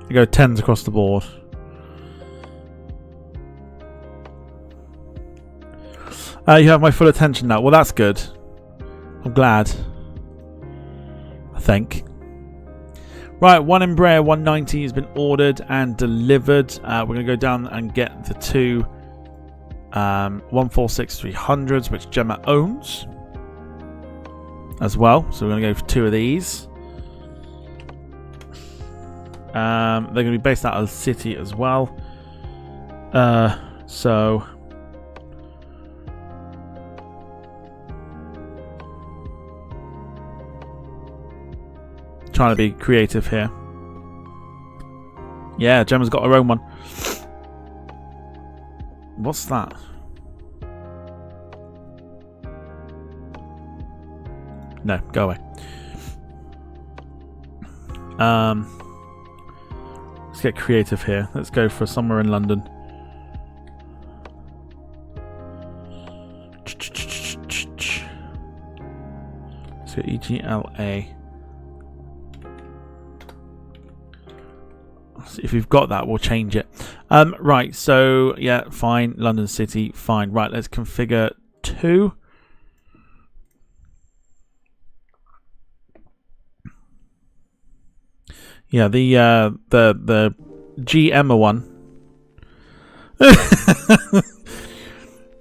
We go 10s across the board. You have my full attention now. Well, that's good. I'm glad. I think. Right, one Embraer 190 has been ordered and delivered. We're going to go down and get the two 146-300s, which Gemma owns as well. So we're going to go for two of these. They're going to be based out of the city as well. So trying to be creative here. Yeah, Gemma's got her own one. What's that? No, go away. Let's get creative here. Let's go for somewhere in London. Let's go EGLA. If we've got that, we'll change it. Right, so yeah, fine. London City, fine. Right, let's configure 2. Yeah, the Gemma one.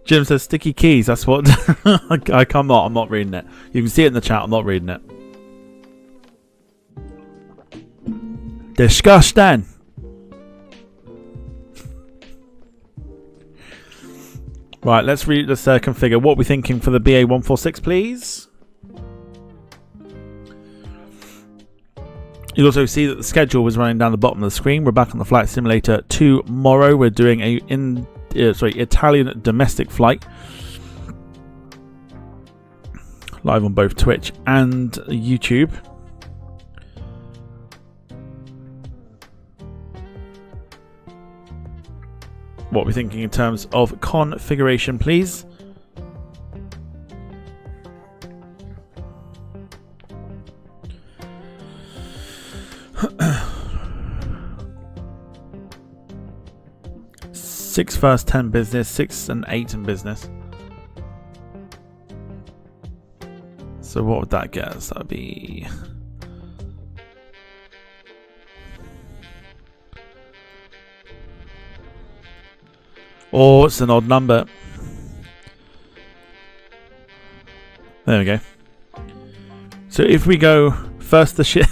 Jim says sticky keys. That's what I'm not reading it. You can see it in the chat. I'm not reading it. Disgusting. Right, let's configure. What are we thinking for the BA146, please? You'll also see that the schedule was running down the bottom of the screen. We're back on the flight simulator tomorrow. We're doing a Italian domestic flight. Live on both Twitch and YouTube. What are we thinking in terms of configuration, please? Six first, 10 business, 6 and 8 in business. So what would that get us? That'd be... Oh, it's an odd number. There we go. So if we go first the shit...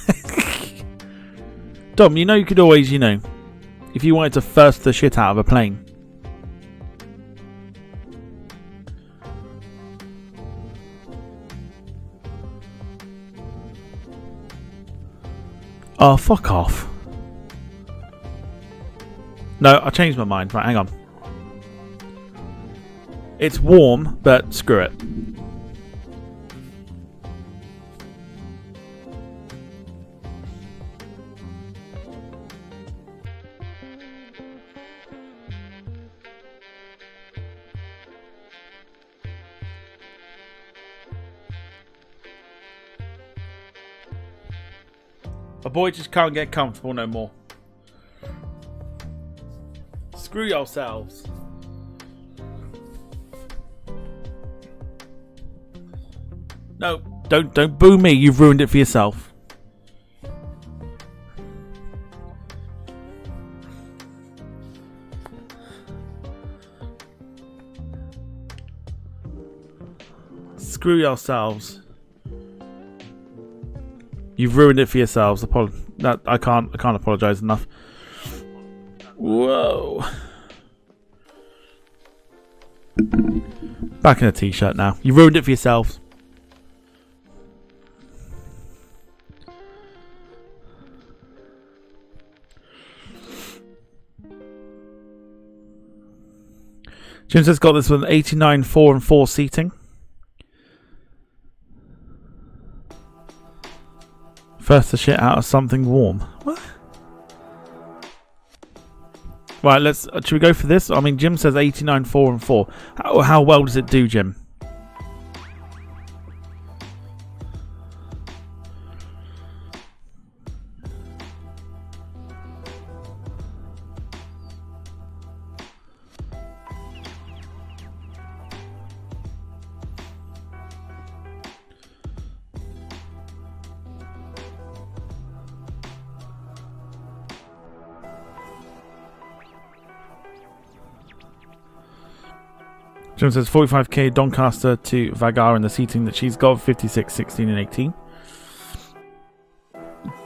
Dom, you know you could always, if you wanted to first the shit out of a plane. Oh, fuck off. No, I changed my mind. Right, hang on. It's warm, but screw it. A boy just can't get comfortable no more. Screw yourselves. No, don't boo me. You've ruined it for yourself. Screw yourselves. You've ruined it for yourselves. I can't apologise enough. Whoa. Back in a t-shirt now. You ruined it for yourselves. Jim has got this with an 89 4 and 4 seating. First the shit out of something warm. What? Right, should we go for this? I mean, Jim says 89 4 and 4. How well does it do, Jim? Jim says 45k Doncaster to Vagar in the seating that she's got, 56, 16 and 18.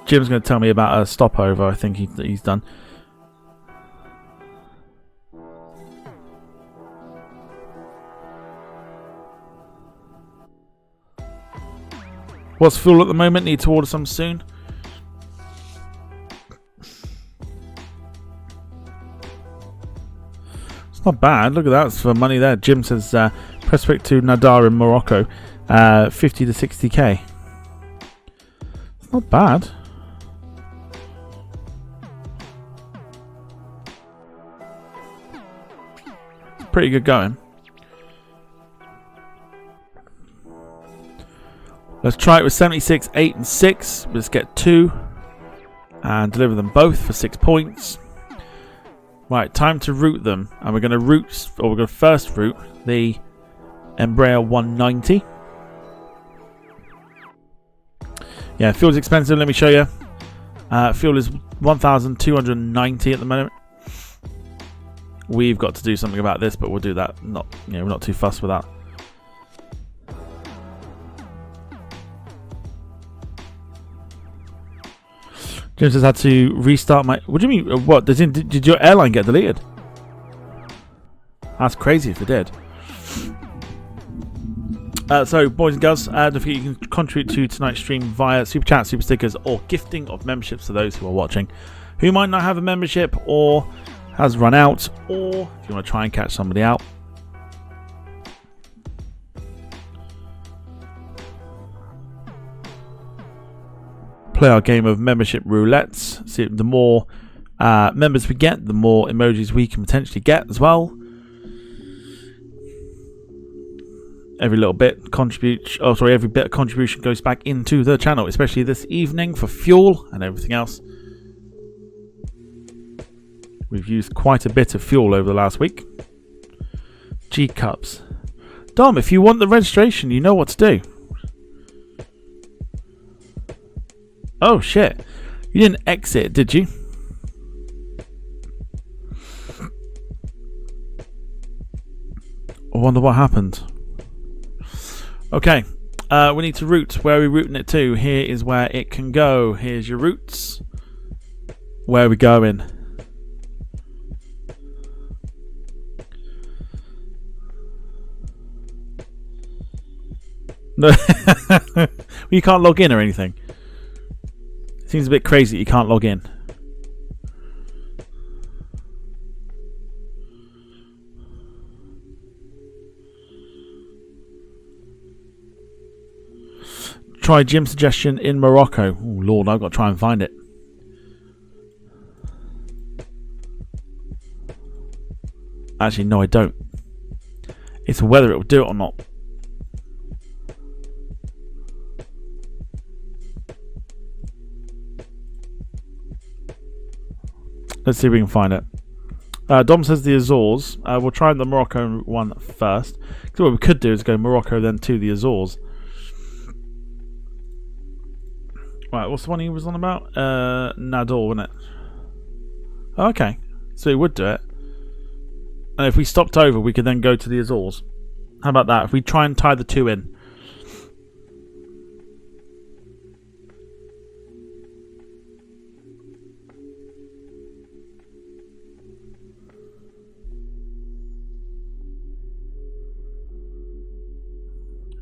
Jim's going to tell me about a stopover I think he's done. What's fuel at the moment? Need to order some soon. Not bad. Look at that. It's for money there. Jim says prospect to Nadar in Morocco, 50 to 60k. It's not bad. It's pretty good going. Let's try it with 76, 8 and 6. Let's get 2 and deliver them both for 6 points. Right, time to route them, and we're going to first route the Embraer 190. Yeah, fuel's expensive. Let me show you. Fuel is 1,290 at the moment. We've got to do something about this, but we'll do that. We're not too fussed with that. James has had to restart my... What do you mean? What? Did your airline get deleted? That's crazy if it did. So, boys and girls, don't forget you can contribute to tonight's stream via super chat, super stickers, or gifting of memberships to those who are watching who might not have a membership or has run out, or if you want to try and catch somebody out. Play our game of membership roulette. See, the more members we get, the more emojis we can potentially get as well. Every little bit contribute. Oh, sorry, every bit of contribution goes back into the channel, especially this evening for fuel and everything else. We've used quite a bit of fuel over the last week. G cups. Dom, if you want the registration, you know what to do. Oh shit! You didn't exit, did you? I wonder what happened. Okay, we need to route. Where are we routing it to? Here is where it can go. Here's your routes. Where are we going? No, you can't log in or anything. Seems a bit crazy that you can't log in. Try gym suggestion in Morocco. Oh Lord, I've got to try and find it. Actually, no, I don't. It's whether it will do it or not. Let's see if we can find it. Dom says the Azores. We'll try the Morocco one first. So what we could do is go Morocco, then to the Azores. Right, what's the one he was on about? Nador, wasn't it? Oh, okay, so he would do it. And if we stopped over, we could then go to the Azores. How about that? If we try and tie the two in.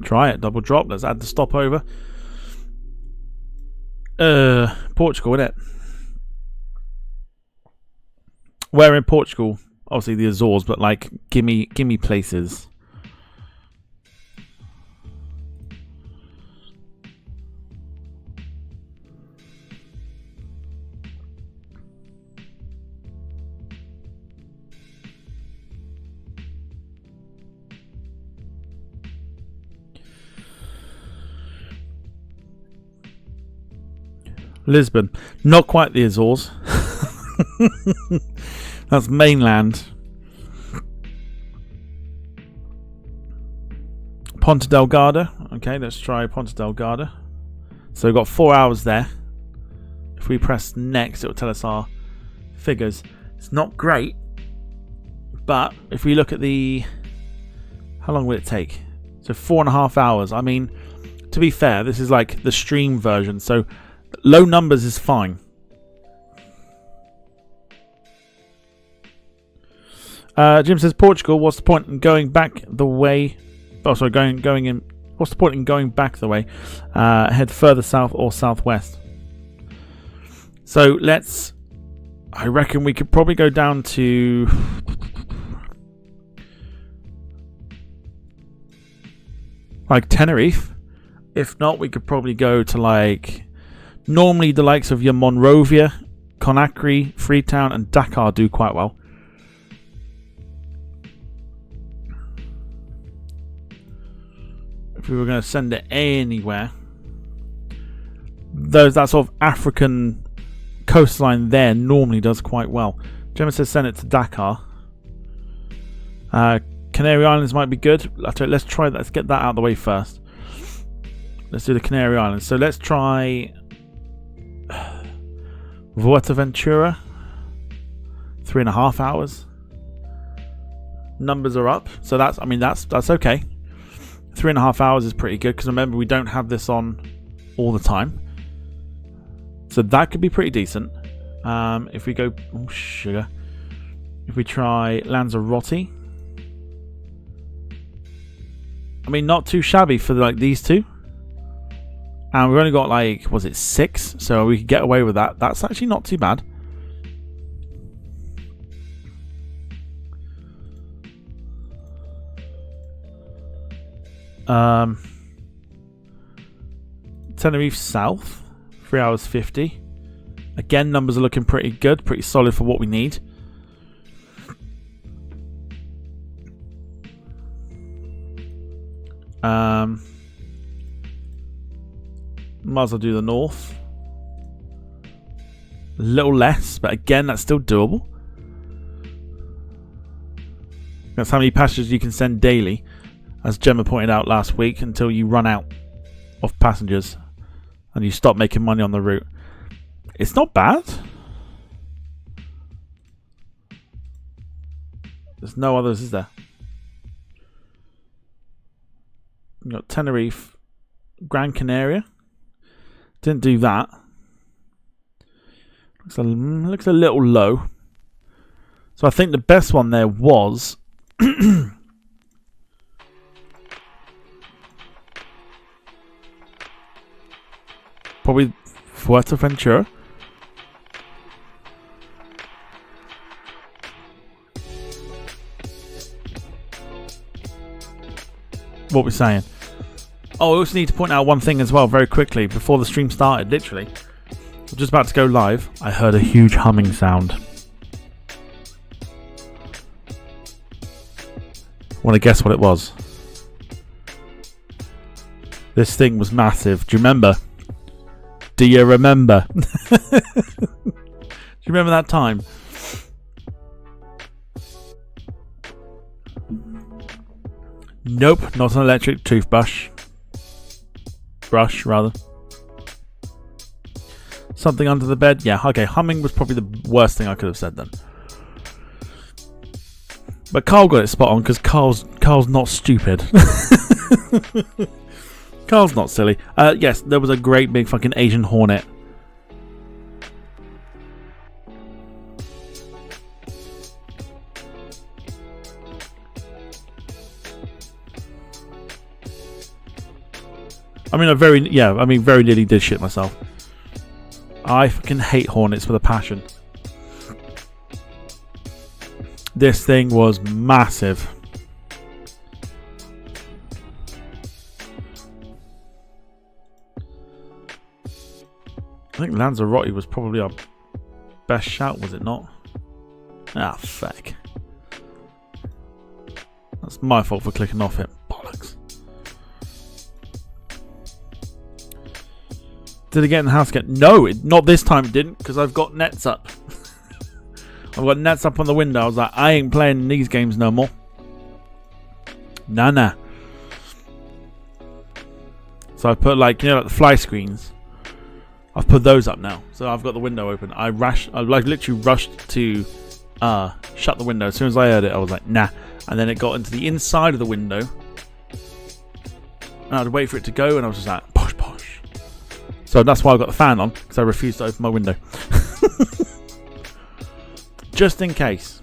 Try it, double drop. Let's add the stopover. Portugal, isn't it? Where in Portugal? Obviously the Azores, but like, gimme places. Lisbon. Not quite the Azores. That's mainland. Ponta Delgada. Okay, let's try Ponta Delgada. So we've got 4 hours there. If we press next, it will tell us our figures. It's not great, but if we look at the... How long will it take? So 4.5 hours. I mean, to be fair, this is like the stream version, so low numbers is fine. Jim says Portugal. What's the point in going back the way? Oh, sorry, going in. What's the point in going back the way? Head further south or southwest. So let's. I reckon we could probably go down to. Like Tenerife. If not, we could probably go to like. Normally, the likes of your Monrovia, Conakry, Freetown, and Dakar do quite well. If we were going to send it anywhere, that sort of African coastline there normally does quite well. Gemma says send it to Dakar. Canary Islands might be good. Let's try that. Let's get that out of the way first. Let's do the Canary Islands. So let's try Fuerteventura. 3.5 hours. Numbers are up, so that's okay. 3.5 hours is pretty good because remember we don't have this on all the time, so that could be pretty decent. If we go, oh sugar, if we try Lanzarote, mean, not too shabby for like these two. And we've only got like, was it 6? So we could get away with that. That's actually not too bad. Tenerife South, 3 hours 50. Again, numbers are looking pretty good, pretty solid for what we need. Might as well do the north. A little less, but again, that's still doable. That's how many passengers you can send daily, as Gemma pointed out last week, until you run out of passengers and you stop making money on the route. It's not bad. There's no others, is there? We've got Tenerife, Gran Canaria. Didn't do that. Looks a little low. So I think the best one there was probably Fuerteventura. What we're saying. Oh, I also need to point out one thing as well very quickly before the stream started. Literally, I'm just about to go live. I heard a huge humming sound. Want to guess what it was? This thing was massive. Do you remember? Do you remember? Do you remember that time? Nope, not an electric toothbrush. Brush, rather. Something under the bed? Yeah, okay. Humming was probably the worst thing I could have said then. But Carl got it spot on because Carl's not stupid. Carl's not silly. Yes, there was a great big fucking Asian hornet. I mean, very nearly did shit myself. I fucking hate hornets with a passion. This thing was massive. I think Lanzarote was probably our best shout, was it not? Ah, fuck. That's my fault for clicking off it. Bollocks. Did it get in the house again? No, not this time it didn't, because I've got nets up. I've got nets up on the window. I was like, I ain't playing these games no more. Nah. So I put like the fly screens. I've put those up now. So I've got the window open. I literally rushed to shut the window. As soon as I heard it, I was like, nah. And then it got into the inside of the window. And I'd wait for it to go, and I was just like, posh. So that's why I got the fan on, because I refused to open my window. Just in case.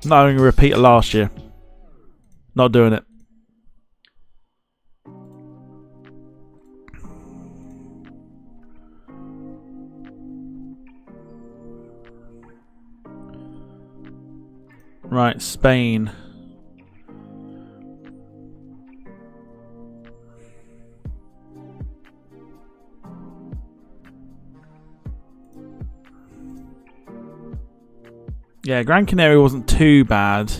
Not having a repeat of last year. Not doing it. Right, Spain. Yeah, Gran Canaria wasn't too bad.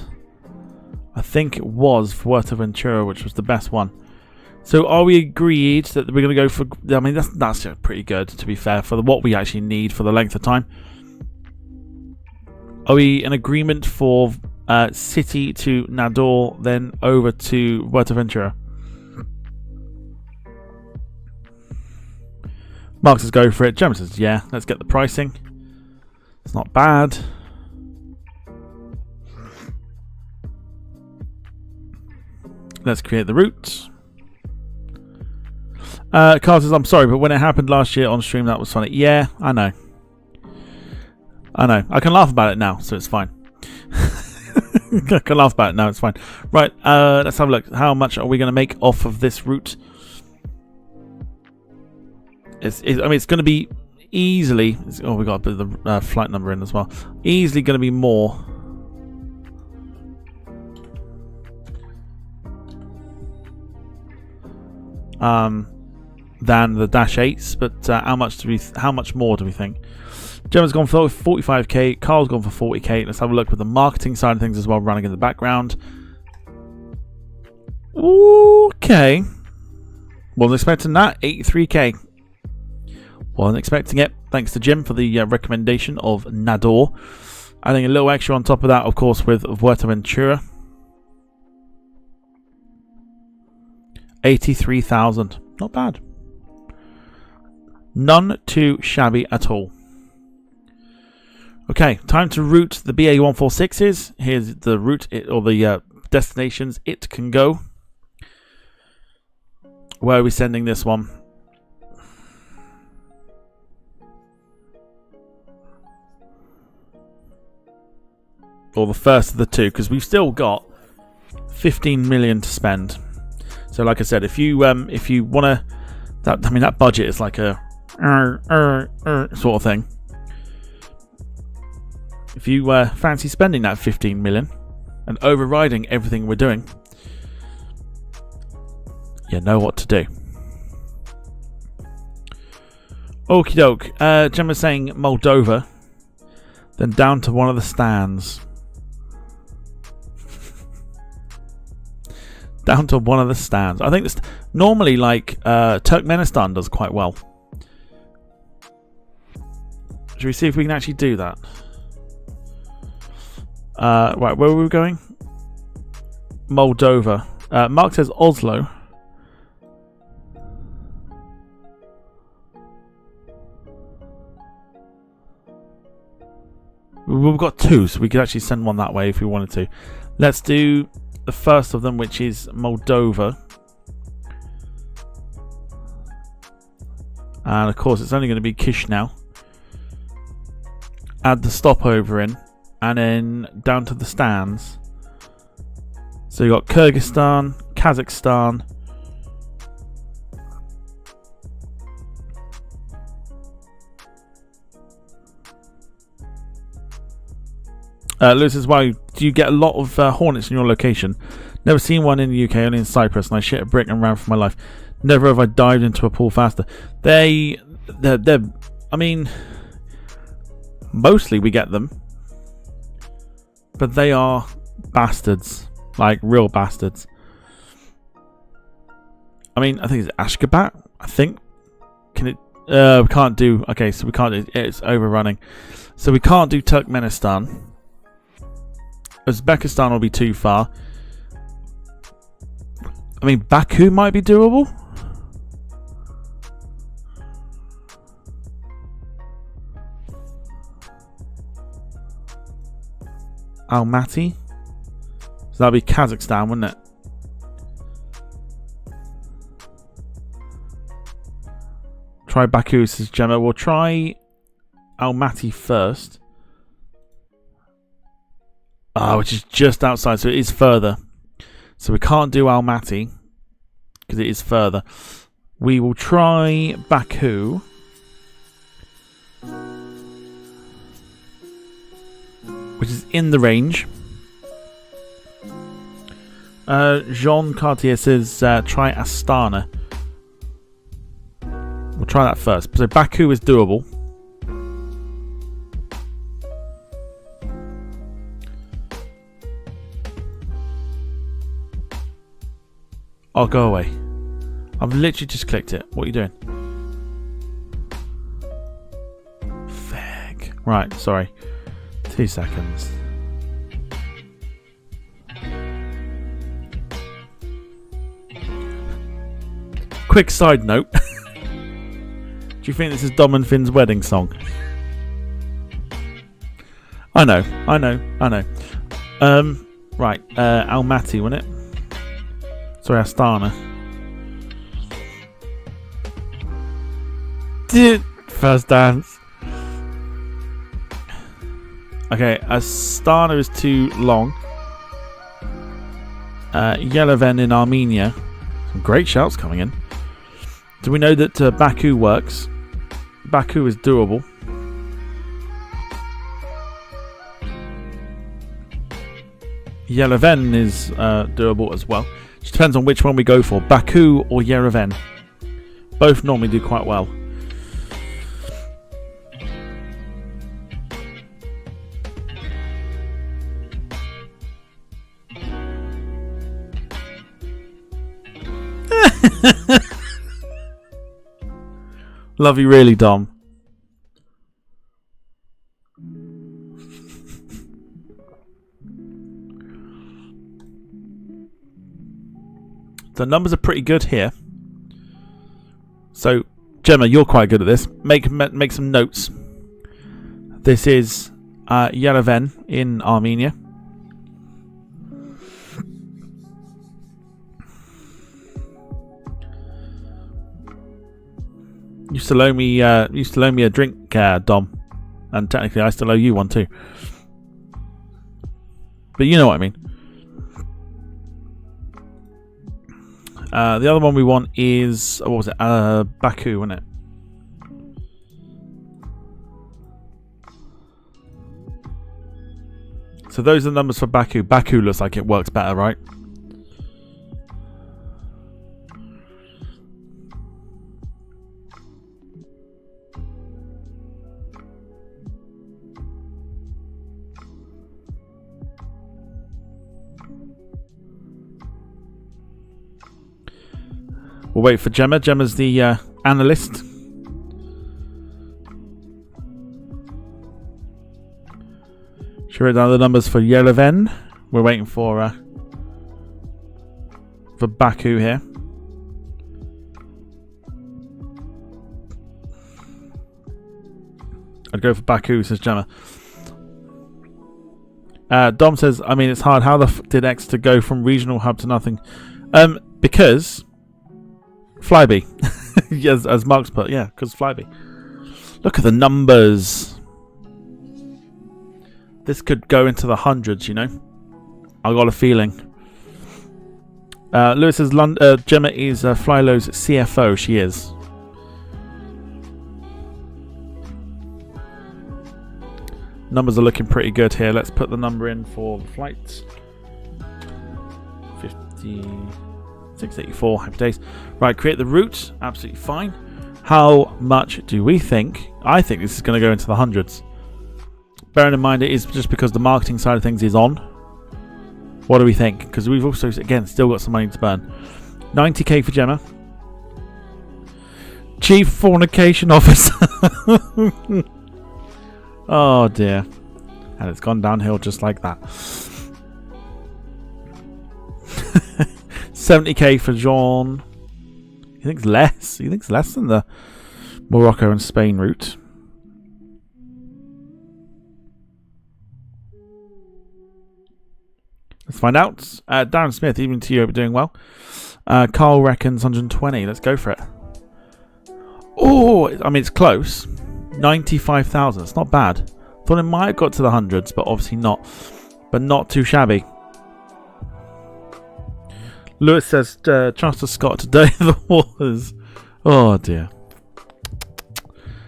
I think it was Fuerteventura, which was the best one. So are we agreed that we're going to go for... I mean, that's pretty good, to be fair, for what we actually need for the length of time. Are we in agreement for City to Nador, then over to Fuerteventura? Mark says go for it. Gemma says, yeah, let's get the pricing. It's not bad. Let's create the route. Carl says, I'm sorry, but when it happened last year on stream, that was funny. Yeah, I know. I can laugh about it now, so it's fine. I can laugh about it now, it's fine. Right, let's have a look. How much are we going to make off of this route? I mean, it's going to be easily... Oh, we got a bit of the flight number in as well. Easily going to be more... than the Dash 8s, but how much more do we think? Gemma's gone for 45k, Carl's gone for 40k. Let's have a look with the marketing side of things as well, running in the background. Okay. Wasn't expecting that. 83k. Wasn't expecting it. Thanks to Jim for the recommendation of Nador. Adding a little extra on top of that, of course, with Fuerteventura. 83,000. Not bad. None too shabby at all. Okay, time to route the BA146s. Here's the route or the destinations it can go. Where are we sending this one? Or the first of the two, because we've still got 15 million to spend. So, like I said, if you want to, that budget is like a sort of thing. If you fancy spending that 15 million and overriding everything we're doing, you know what to do. Okie doke. Gemma's saying Moldova, then down to one of the stands. Down to one of the stands. I think this normally, like Turkmenistan does quite well. Should we see if we can actually do that? Right, where were we going? Moldova. Mark says Oslo. We've got two, so we could actually send one that way if we wanted to. Let's do the first of them, which is Moldova. And of course, it's only going to be Chisinau. Add the stopover in, and then down to the stands. So you got Kyrgyzstan, Kazakhstan, Lewis says, wow, do you get a lot of Hornets in your location? Never seen one in the UK, only in Cyprus, and I shit a brick and ran for my life. Never have I dived into a pool faster. They're I mean, mostly we get them, but they are bastards, like real bastards. I mean, I think it's Ashgabat. I think. Can it? We can't do. Okay, so we can't do. It's overrunning, so we can't do Turkmenistan. Uzbekistan will be too far. I mean, Baku might be doable. Almaty. So that'd be Kazakhstan, wouldn't it? Try Baku, says Gemma. We'll try Almaty first. Which is just outside, so it is further. So we can't do Almaty because it is further. We will try Baku. Which is in the range. Jean Cartier says try Astana. We'll try that first. So Baku is doable. Oh, go away. I've literally just clicked it. What are you doing? Fag. Right, sorry. 2 seconds. Quick side note. Do you think this is Dom and Finn's wedding song? I know. Right, Almaty, wasn't it? Sorry, Astana. First dance. Okay, Astana is too long. Yerevan in Armenia. Some great shouts coming in. Do we know that Baku works? Baku is doable. Yerevan is doable as well. Just depends on which one we go for, Baku or Yerevan. Both normally do quite well. Love you really, Dom. The numbers are pretty good here. So, Gemma, you're quite good at this. Make some notes. This is Yerevan in Armenia. You still owe me a drink, Dom, and technically I still owe you one too. But you know what I mean. The other one we want is what was it? Baku, wasn't it? So those are the numbers for Baku. Baku looks like it works better, right? We'll wait for Gemma. Gemma's the analyst. She wrote down the numbers for Yerevan. We're waiting for Baku here. I'd go for Baku, says Gemma. Dom says, I mean, it's hard. How the did Exeter go from regional hub to nothing? Because Flyby. as Mark's put, yeah, because Flyby. Look at the numbers. This could go into the hundreds, you know. I got a feeling. Lewis says Gemma is FlyLo's CFO. She is. Numbers are looking pretty good here. Let's put the number in for the flight. 5684. Happy days. Right, create the route. Absolutely fine. How much do we think? I think this is going to go into the hundreds. Bearing in mind it is just because the marketing side of things is on. What do we think? Because we've also, again, still got some money to burn. 90k for Gemma. Chief Fornication Officer. Oh dear. And it's gone downhill just like that. 70k for Jean. He thinks less. He thinks less than the Morocco and Spain route. Let's find out. Darren Smith, even to you, hope you're doing well. Carl reckons 120. Let's go for it. Oh, I mean, it's close. 95,000. It's not bad. Thought it might have got to the hundreds, but obviously not. But not too shabby. Lewis says, Chancellor Scott, today the waters. Oh dear.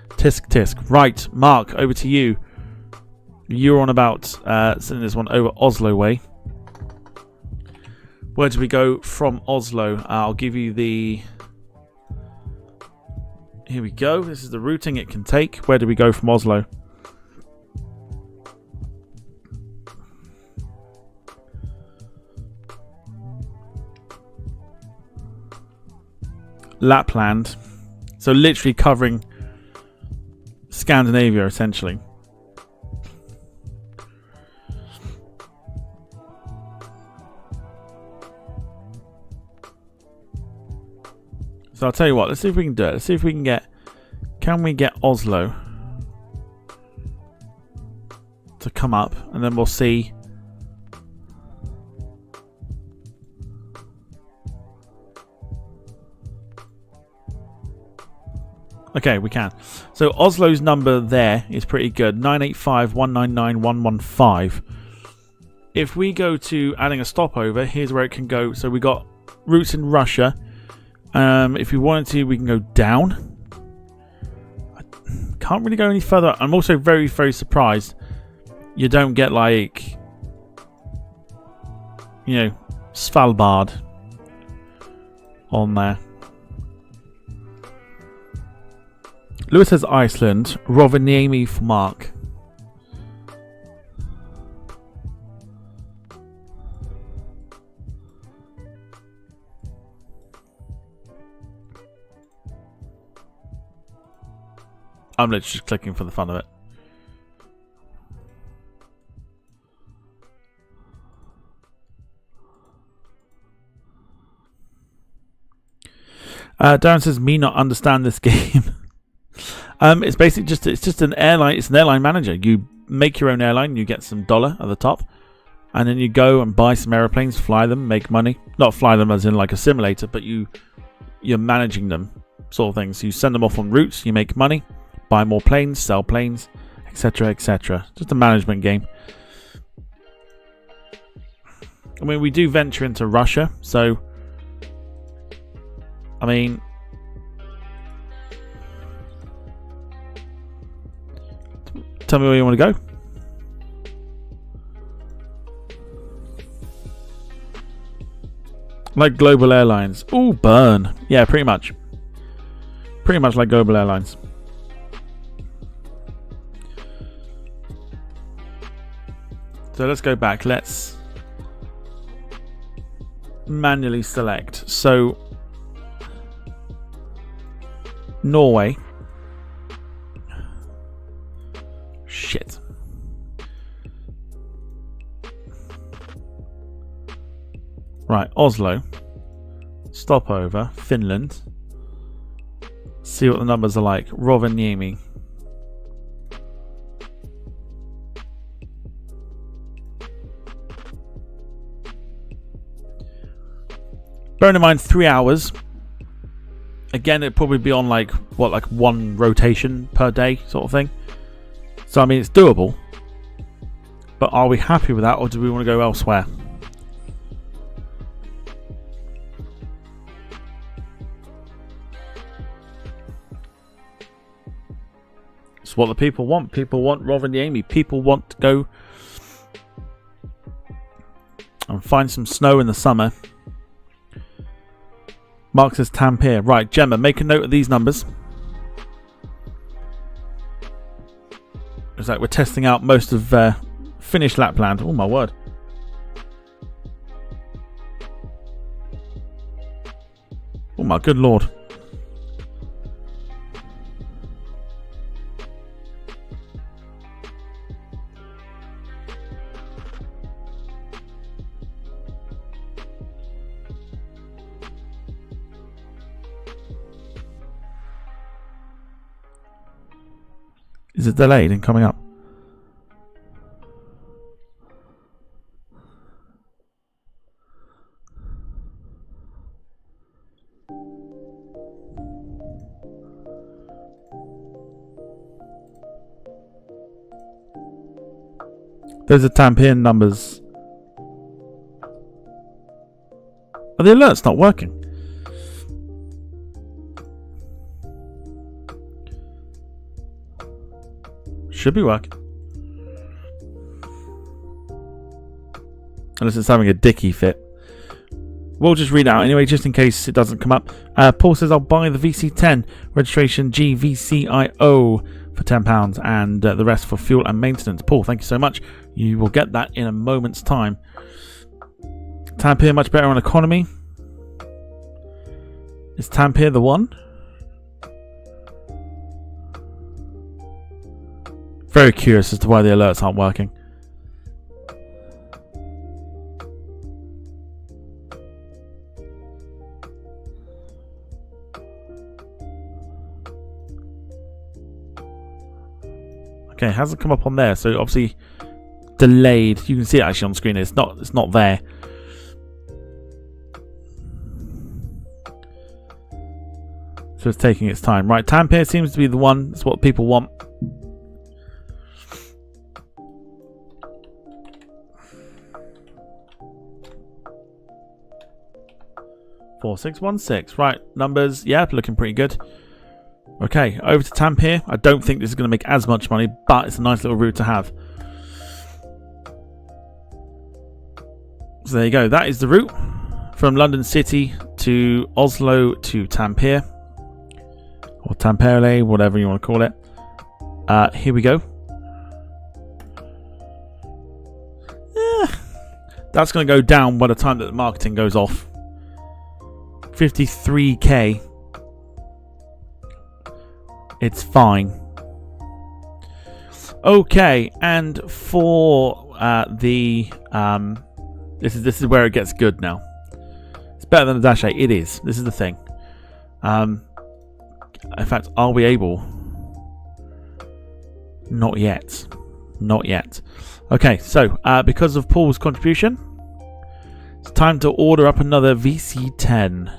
Tisk tisk. Right, Mark, over to you. You're on about sending this one over Oslo way. Where do we go from Oslo? I'll give you the... Here we go. This is the routing it can take. Where do we go from Oslo? Lapland. So literally covering Scandinavia, essentially. So I'll tell you what, let's see if we can do it. Let's see if we can get... Can we get Oslo to come up? And then we'll see... Okay, we can. So Oslo's number there is pretty good. 985 199 115. if we go to adding a stopover, here's where it can go. So we got routes in Russia. If we wanted to, we can go down. I can't really go any further. I'm also very, very surprised you don't get like, you know, Svalbard on there. Lewis says Iceland. Rovaniemi for Mark. I'm literally just clicking for the fun of it. Darren says, "Me not understand this game." It's basically just an airline. It's an airline manager. You make your own airline. You get some dollar at the top, and then you go and buy some airplanes, fly them, make money. Not fly them as in like a simulator, but you're managing them, sort of things. So you send them off on routes. You make money. Buy more planes, sell planes, etc., etc. Just a management game. I mean, we do venture into Russia, so I mean, tell me where you want to go. Like Global Airlines. Ooh, burn. Yeah, pretty much. Pretty much like Global Airlines. So let's go back. Let's manually select. So Norway. Shit. Right, Oslo. Stopover. Finland. See what the numbers are like. Rovaniemi. Bearing in mind 3 hours. Again, it'd probably be on like one rotation per day sort of thing. So I mean, it's doable. But are we happy with that, or do we want to go elsewhere? It's what the people want. People want Rovaniemi. People want to go and find some snow in the summer. Mark says Tampere. Right, Gemma, make a note of these numbers. It's like we're testing out most of Finnish Lapland. Oh my word. Oh my good lord. Is it delayed in coming up? Those are Tampere numbers. Are the alerts not working? Should be working. Unless it's having a dicky fit. We'll just read it out anyway, just in case it doesn't come up. Paul says, I'll buy the VC10 registration GVCIO for £10 and the rest for fuel and maintenance. Paul, thank you so much. You will get that in a moment's time. Tampere much better on economy. Is Tampere the one? Very curious as to why the alerts aren't working. Okay, it hasn't come up on there, so obviously delayed. You can see it actually on screen. It's not there. So it's taking its time. Right, Tampere seems to be the one. That's what people want. 4616. Right, numbers, yeah, looking pretty good. Okay, over to Tampere. I don't think this is going to make as much money, but it's a nice little route to have. So there you go. That is the route from London City to Oslo to Tampere. Or Tampere, whatever you want to call it. Here we go. That's going to go down by the time that the marketing goes off. 53k. It's fine. Okay, and for the this is where it gets good now. It's better than the Dash 8. It is. This is the thing. In fact, are we able? Not yet. Not yet. Okay, so because of Paul's contribution, it's time to order up another VC10.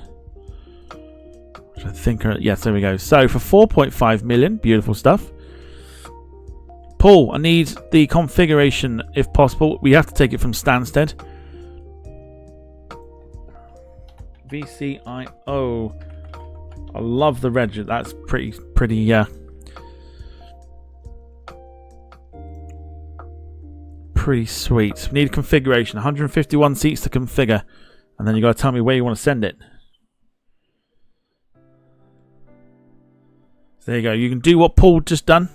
Which I think yes, there we go. So for 4.5 million, beautiful stuff. Paul, I need the configuration if possible. We have to take it from Stansted. VCIO. I love the reg. That's pretty pretty sweet. We need configuration. 151 seats to configure, and then you got to tell me where you want to send it. So there you go. You can do what Paul just done.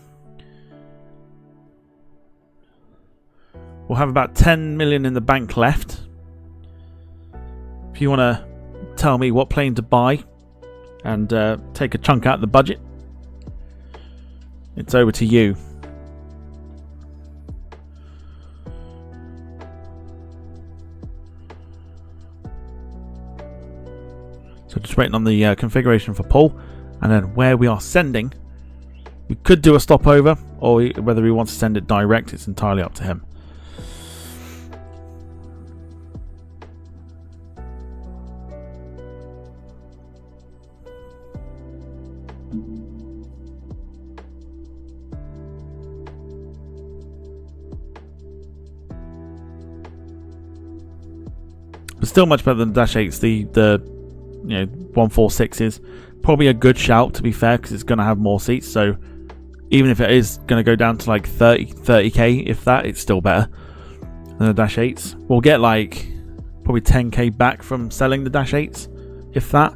We'll have about 10 million in the bank left. If you want to tell me what plane to buy and take a chunk out of the budget, it's over to you. So just waiting on the configuration for Paul, and then where we are sending. We could do a stopover, or whether he wants to send it direct, it's entirely up to him. But still much better than the Dash 8s. The 146s. Probably a good shout, to be fair, because it's going to have more seats. So even if it is going to go down to like 30k, if that, it's still better than the Dash 8s. We'll get like probably 10k back from selling the Dash 8s, if that.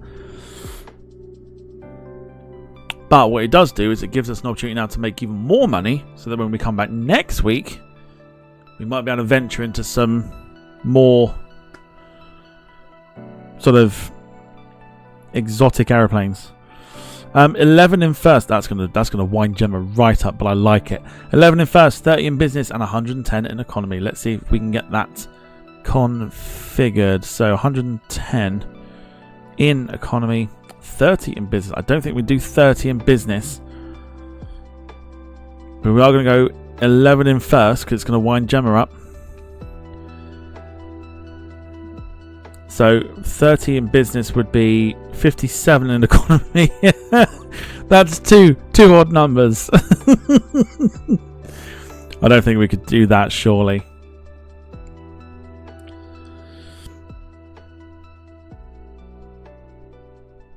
But what it does do is it gives us an opportunity now to make even more money, so that when we come back next week, we might be able to venture into some more sort of exotic airplanes. 11 in first. That's gonna wind Gemma right up, but I like it. 11 in first, 30 in business, and 110 in economy. Let's see if we can get that configured. So 110 in economy, 30 in business. I don't think we do 30 in business, but we are going to go 11 in first because it's going to wind Gemma up. So 30 in business would be 57 in economy. That's two odd numbers. I don't think we could do that, surely.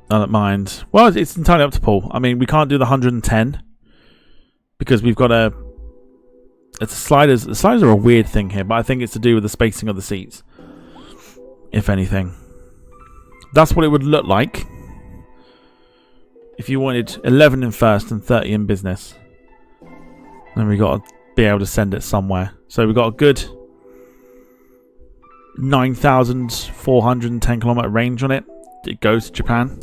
I don't mind. Well, it's entirely up to Paul. I mean, we can't do the 110 because we've got a... It's a sliders. The sliders are a weird thing here, but I think it's to do with the spacing of the seats, if anything. That's what it would look like if you wanted 11 in first and 30 in business. Then we got to be able to send it somewhere. So we've got a good 9,410 kilometer range on it. It goes to Japan.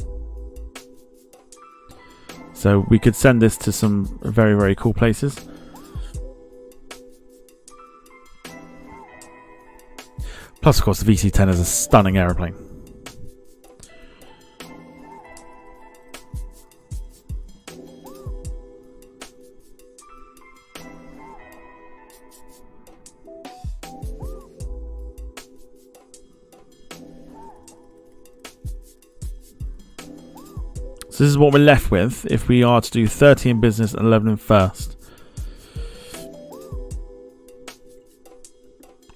So we could send this to some very, very cool places. Plus, of course, the VC10 is a stunning aeroplane. So this is what we're left with if we are to do 30 in business and 11 in first.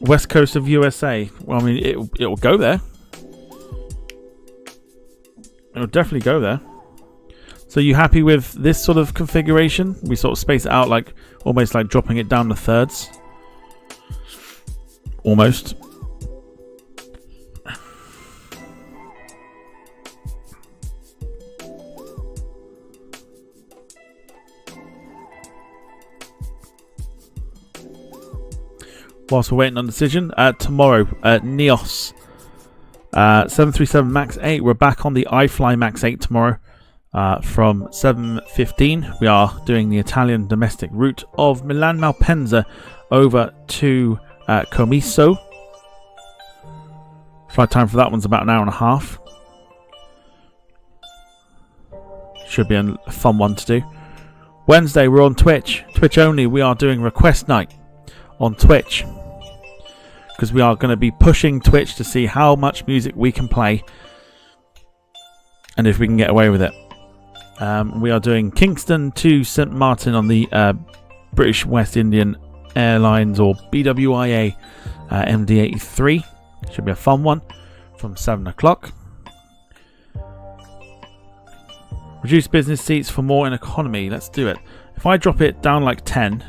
West coast of USA. Well, I mean, it will go there. It'll definitely go there. So you happy with this sort of configuration? We sort of space it out like almost like dropping it down to thirds. Almost. Whilst we're waiting on decision, tomorrow at NEOS 737 MAX 8. We're back on the iFly MAX 8 tomorrow from 7:15. We are doing the Italian domestic route of Milan Malpensa over to Comiso. Flight time for that one's about an hour and a half. Should be a fun one to do. Wednesday we're on Twitch only. We are doing request night on Twitch, because we are going to be pushing Twitch to see how much music we can play and if we can get away with it. We are doing Kingston to St Martin on the British West Indian Airlines or BWIA MD-83. Should be a fun one from 7 o'clock. Reduce business seats for more in economy. Let's do it. If I drop it down like 10,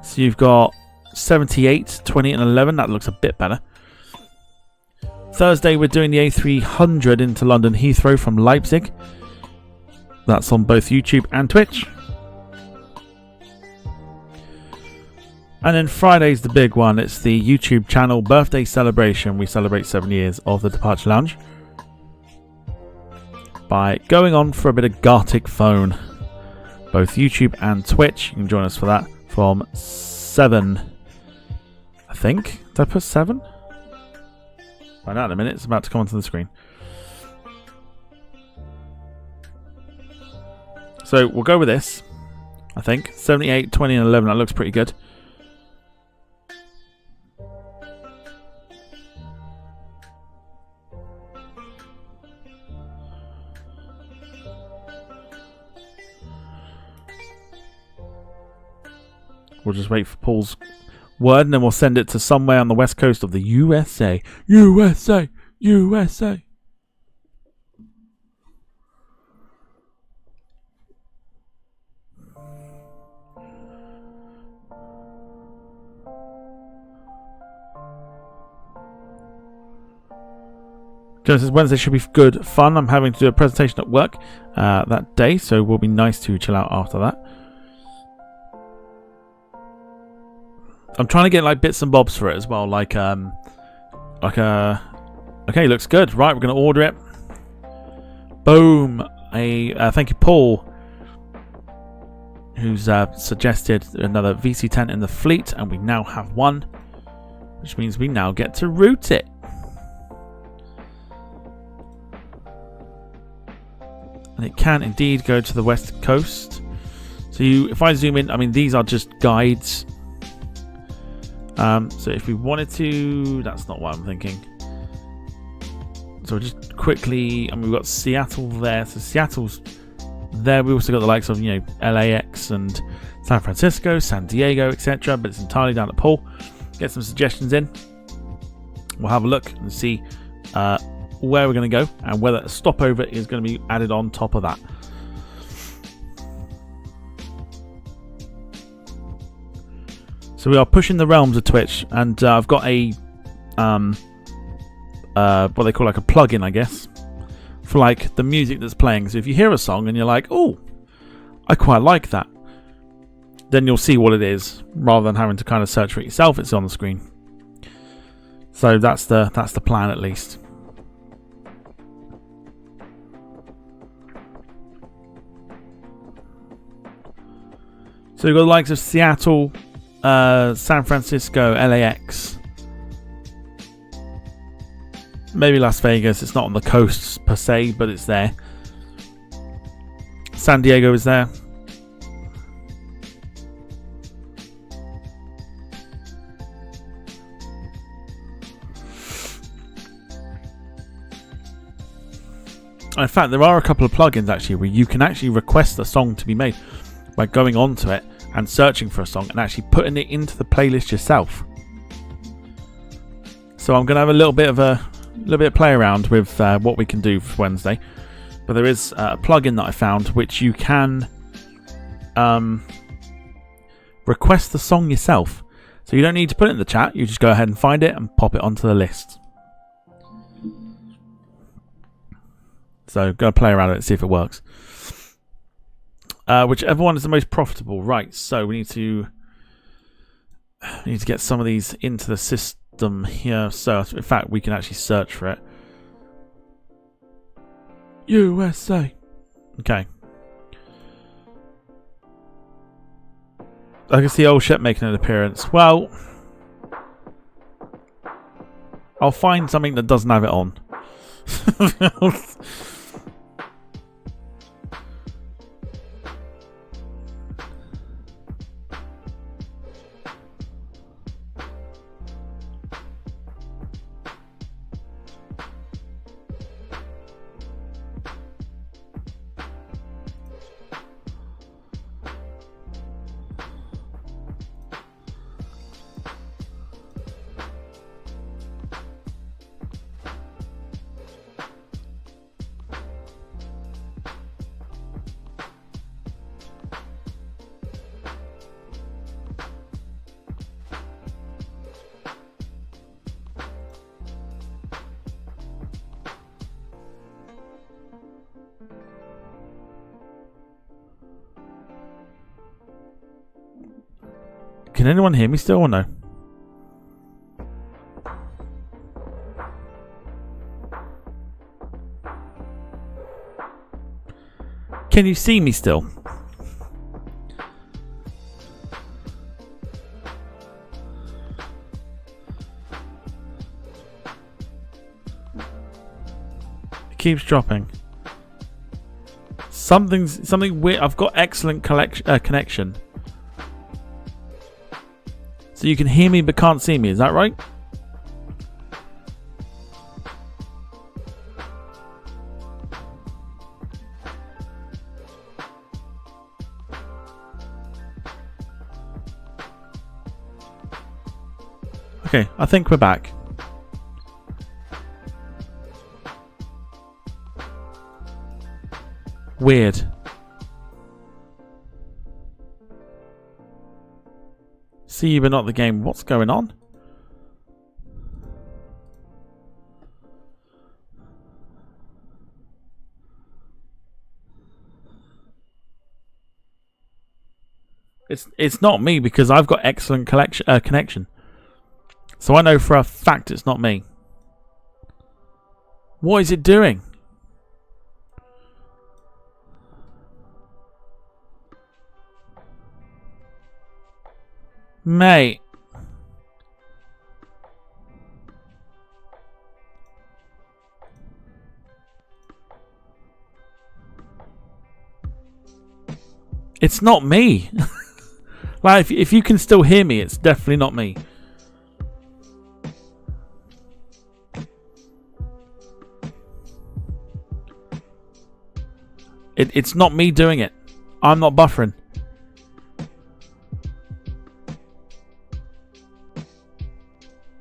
so you've got 78, 20 and 11. That looks a bit better. Thursday we're doing the A300 into London Heathrow from Leipzig. That's on both YouTube and Twitch. And then Friday's the big one. It's the YouTube channel birthday celebration. We celebrate 7 years of the Departure Lounge by going on for a bit of Gartic Phone. Both YouTube and Twitch. You can join us for that from 7, I think. Did I put 7? Find out in a minute. It's about to come onto the screen. So we'll go with this, I think. 78, 20 and 11. That looks pretty good. We'll just wait for Paul's word and then we'll send it to somewhere on the west coast of the USA. USA! USA! John says Wednesday should be good fun. I'm having to do a presentation at work that day, so it will be nice to chill out after that. I'm trying to get like bits and bobs for it as well, okay, looks good. Right, we're going to order it. Boom. Thank you, Paul, who's suggested another VC10 in the fleet, and we now have one, which means we now get to route it. And it can indeed go to the west coast. So if I zoom in, I mean, these are just guides. So if we wanted to, that's not what I'm thinking. So just quickly, we've got Seattle there. So Seattle's there. We also got the likes of, LAX and San Francisco, San Diego, etc. But it's entirely down to Paul. Get some suggestions in. We'll have a look and see where we're going to go and whether a stopover is going to be added on top of that. So we are pushing the realms of Twitch, and I've got a what they call like a plug-in, I guess, for like the music that's playing. So if you hear a song and you're like, oh, I quite like that, then you'll see what it is rather than having to kind of search for it yourself. It's on the screen. So that's the plan, at least. So you've got the likes of Seattle, San Francisco, LAX, maybe Las Vegas. It's not on the coast per se, but it's there. San Diego is there. In fact, there are a couple of plugins actually where you can actually request a song to be made by going onto it and searching for a song and actually putting it into the playlist yourself. So I'm going to have a little bit of a little bit of play around with what we can do for Wednesday. But there is a plugin that I found which you can request the song yourself. So you don't need to put it in the chat. You just go ahead and find it and pop it onto the list. So go play around with it and see if it works. Whichever one is the most profitable. Right, so we need to get some of these into the system here. So in fact we can actually search for it. USA. Okay. I can see old shit making an appearance. Well, I'll find something that doesn't have it on. Can anyone hear me still or no? Can you see me still? It keeps dropping. Something weird. I've got excellent connection. So you can hear me but can't see me, is that right? Okay, I think we're back. Weird. See you but not the game. What's going on? It's not me because I've got excellent connection. So I know for a fact it's not me. What is it doing? Mate. It's not me. Like, if you can still hear me, it's definitely not me. It's not me doing it. I'm not buffering.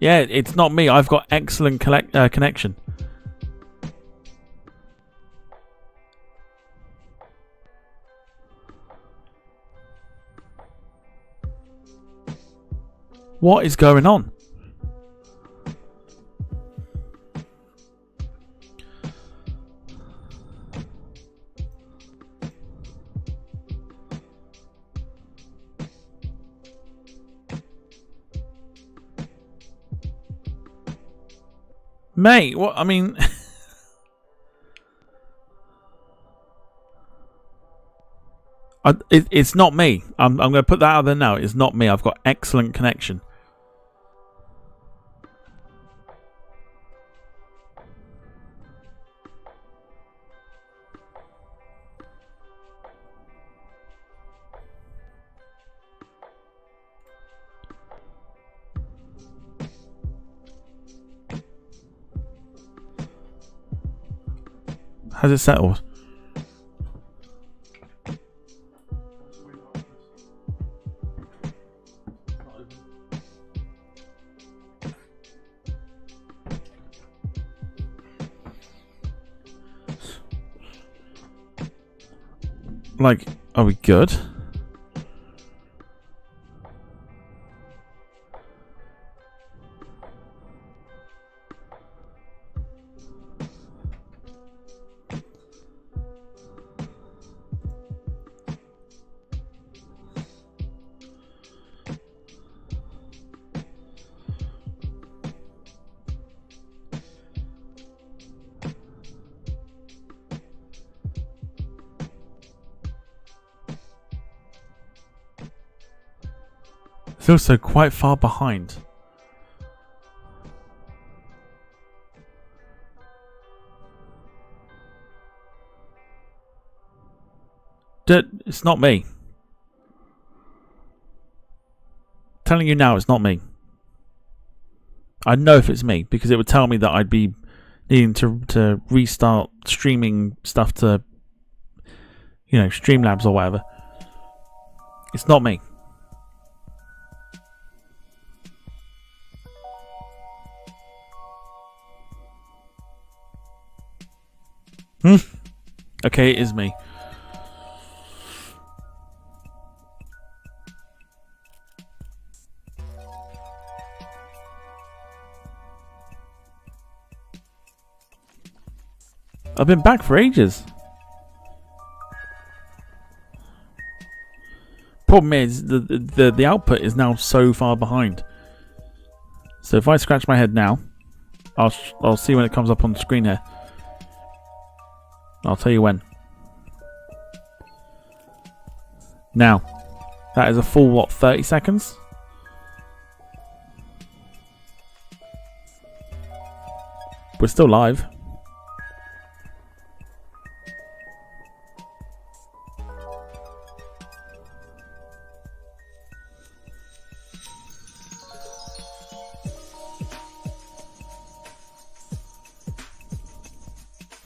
Yeah, it's not me. I've got excellent connection. What is going on? Mate, what? I mean... it's not me. I'm going to put that out there now. It's not me. I've got excellent connection. Has it settled? Like, are we good? It's also quite far behind. It's not me. Telling you now, it's not me. I know if it's me because it would tell me that I'd be needing to restart streaming stuff to, Streamlabs or whatever. It's not me. Okay, it is me. I've been back for ages. Problem is the output is now so far behind. So if I scratch my head now, I'll see when it comes up on the screen here. I'll tell you when. Now, that is a full 30 seconds? We're still live.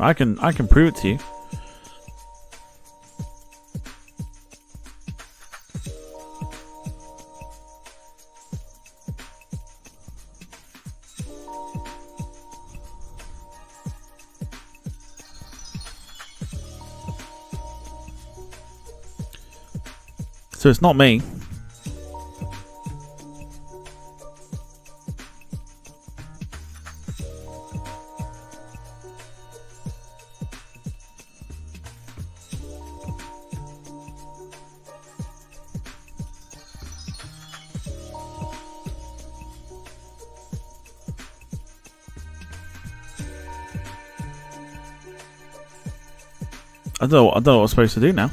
I can prove it to you. So it's not me. I don't know what I'm supposed to do now.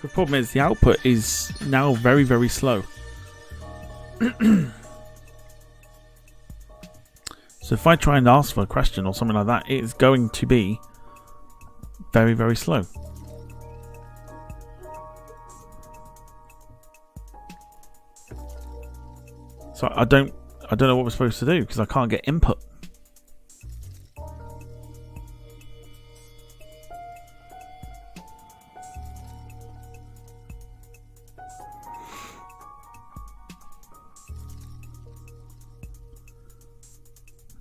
The problem is the output is now very, very slow. So if I try and ask for a question or something like that, it is going to be very, very slow. So I don't know what we're supposed to do because I can't get input.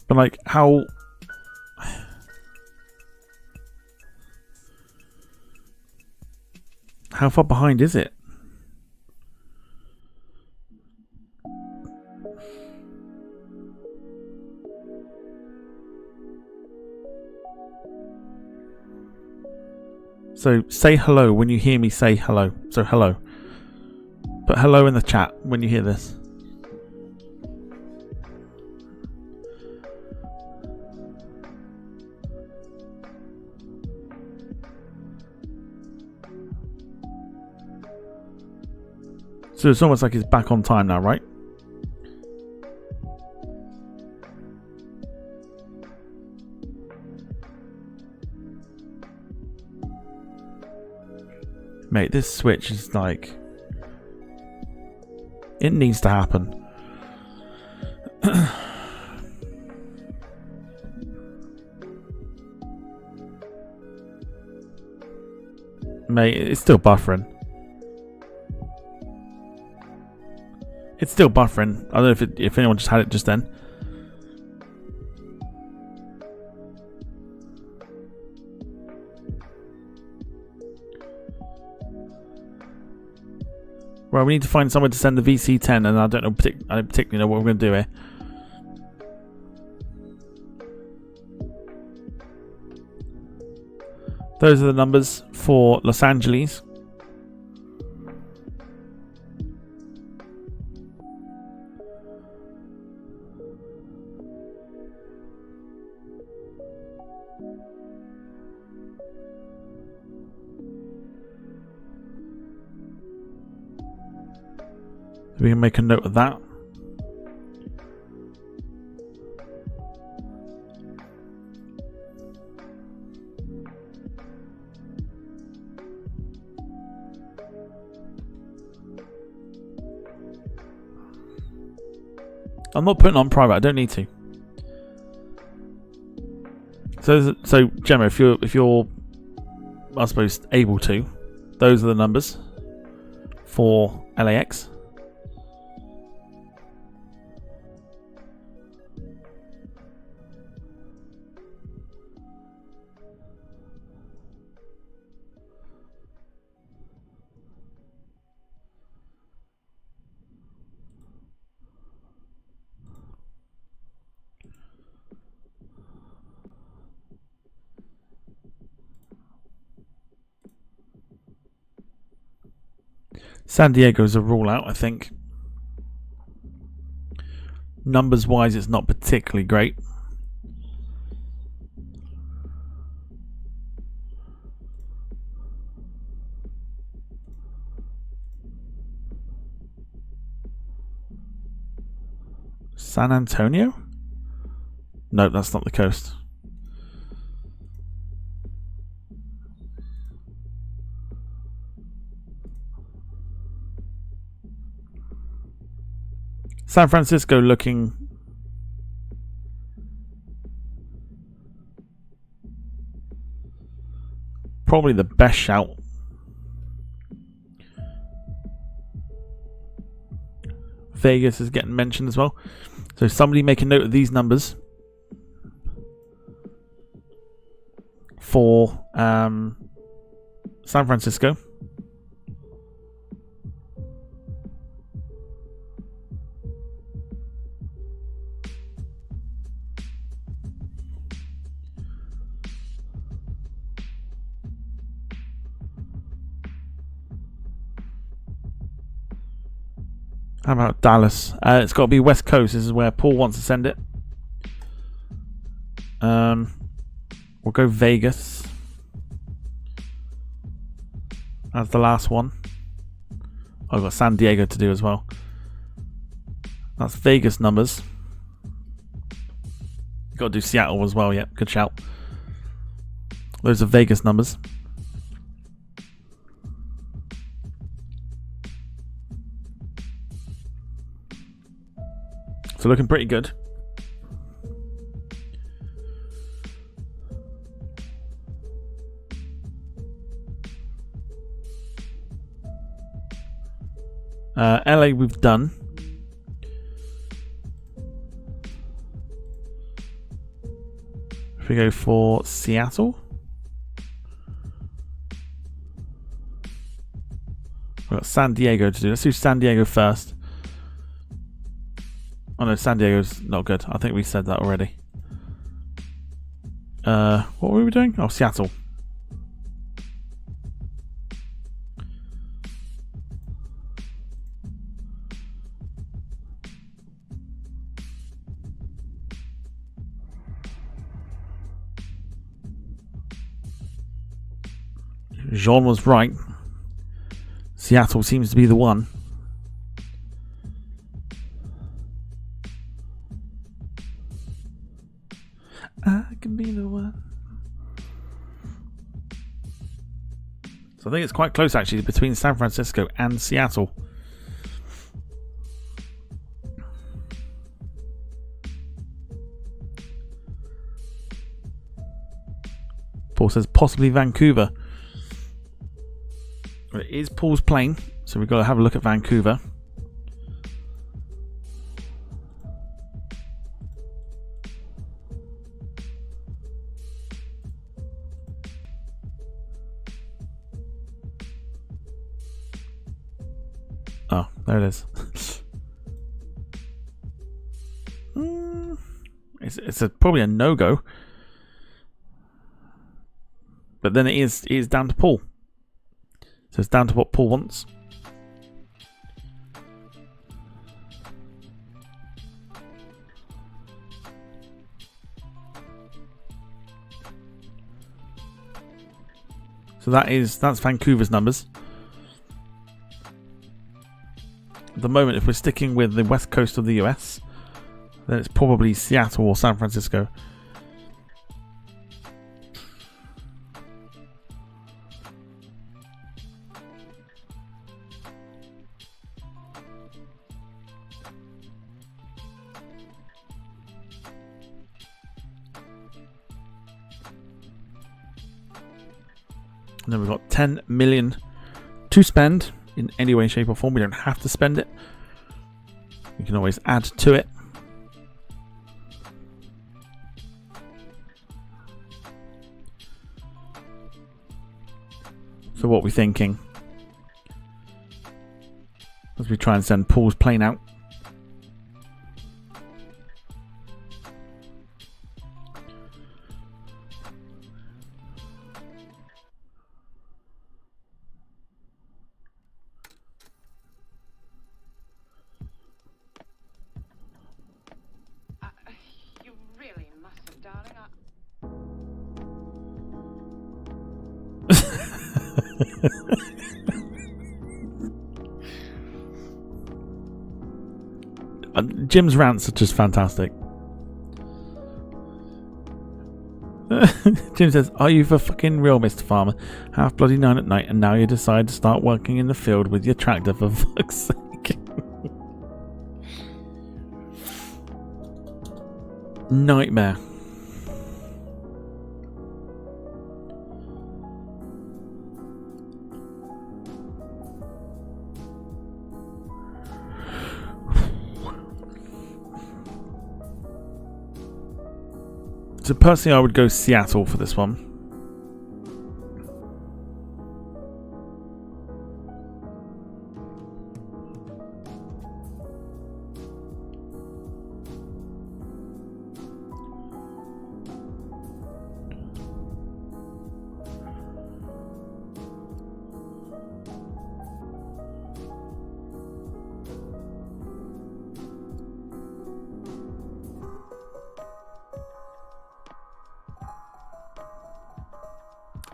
But like, how far behind is it? So say hello when you hear me say hello. So hello. Put hello in the chat when you hear this. So it's almost like it's back on time now, right? Mate, this switch is like... It needs to happen. Mate, it's still buffering. It's still buffering. I don't know if anyone just had it just then. Right, we need to find somewhere to send the VC-10, and I don't particularly know what we're going to do here. Those are the numbers for Los Angeles. We can make a note of that. I'm not putting on private. I don't need to. So Gemma, if you're, I suppose, able to, those are the numbers for LAX. San Diego is a rule out, I think. Numbers wise, it's not particularly great. San Antonio? No, that's not the coast. San Francisco looking probably the best shout. Vegas is getting mentioned as well. So somebody make a note of these numbers for San Francisco. How about Dallas? It's got to be West Coast. This is where Paul wants to send it. We'll go Vegas as the last one. I've got San Diego to do as well. That's Vegas numbers. Got to do Seattle as well. Yep, good shout. Those are Vegas numbers. So looking pretty good. LA we've done. If we go for Seattle. We've got San Diego to do. Let's do San Diego first. Oh no, San Diego's not good. I think we said that already. What were we doing? Oh, Seattle. Jean was right. Seattle seems to be the one. I can be the one. So I think it's quite close actually between San Francisco and Seattle. Paul says possibly Vancouver. It is Paul's plane, so we've got to have a look at Vancouver. Oh, there it is. It's probably a no-go. But then it is down to Paul. So it's down to what Paul wants. So that's Vancouver's numbers. At the moment, if we're sticking with the west coast of the US, then it's probably Seattle or San Francisco. And then we've got 10 million to spend in any way, shape or form. We don't have to spend it. We can always add to it. So what are we thinking? As we try and send Paul's plane out. You really mustn't, darling. Jim's rants are just fantastic. Jim says, "Are you for fucking real, Mr. Farmer? Half bloody 9 at night, and now you decide to start working in the field with your tractor for fuck's sake." Nightmare. So personally, I would go Seattle for this one.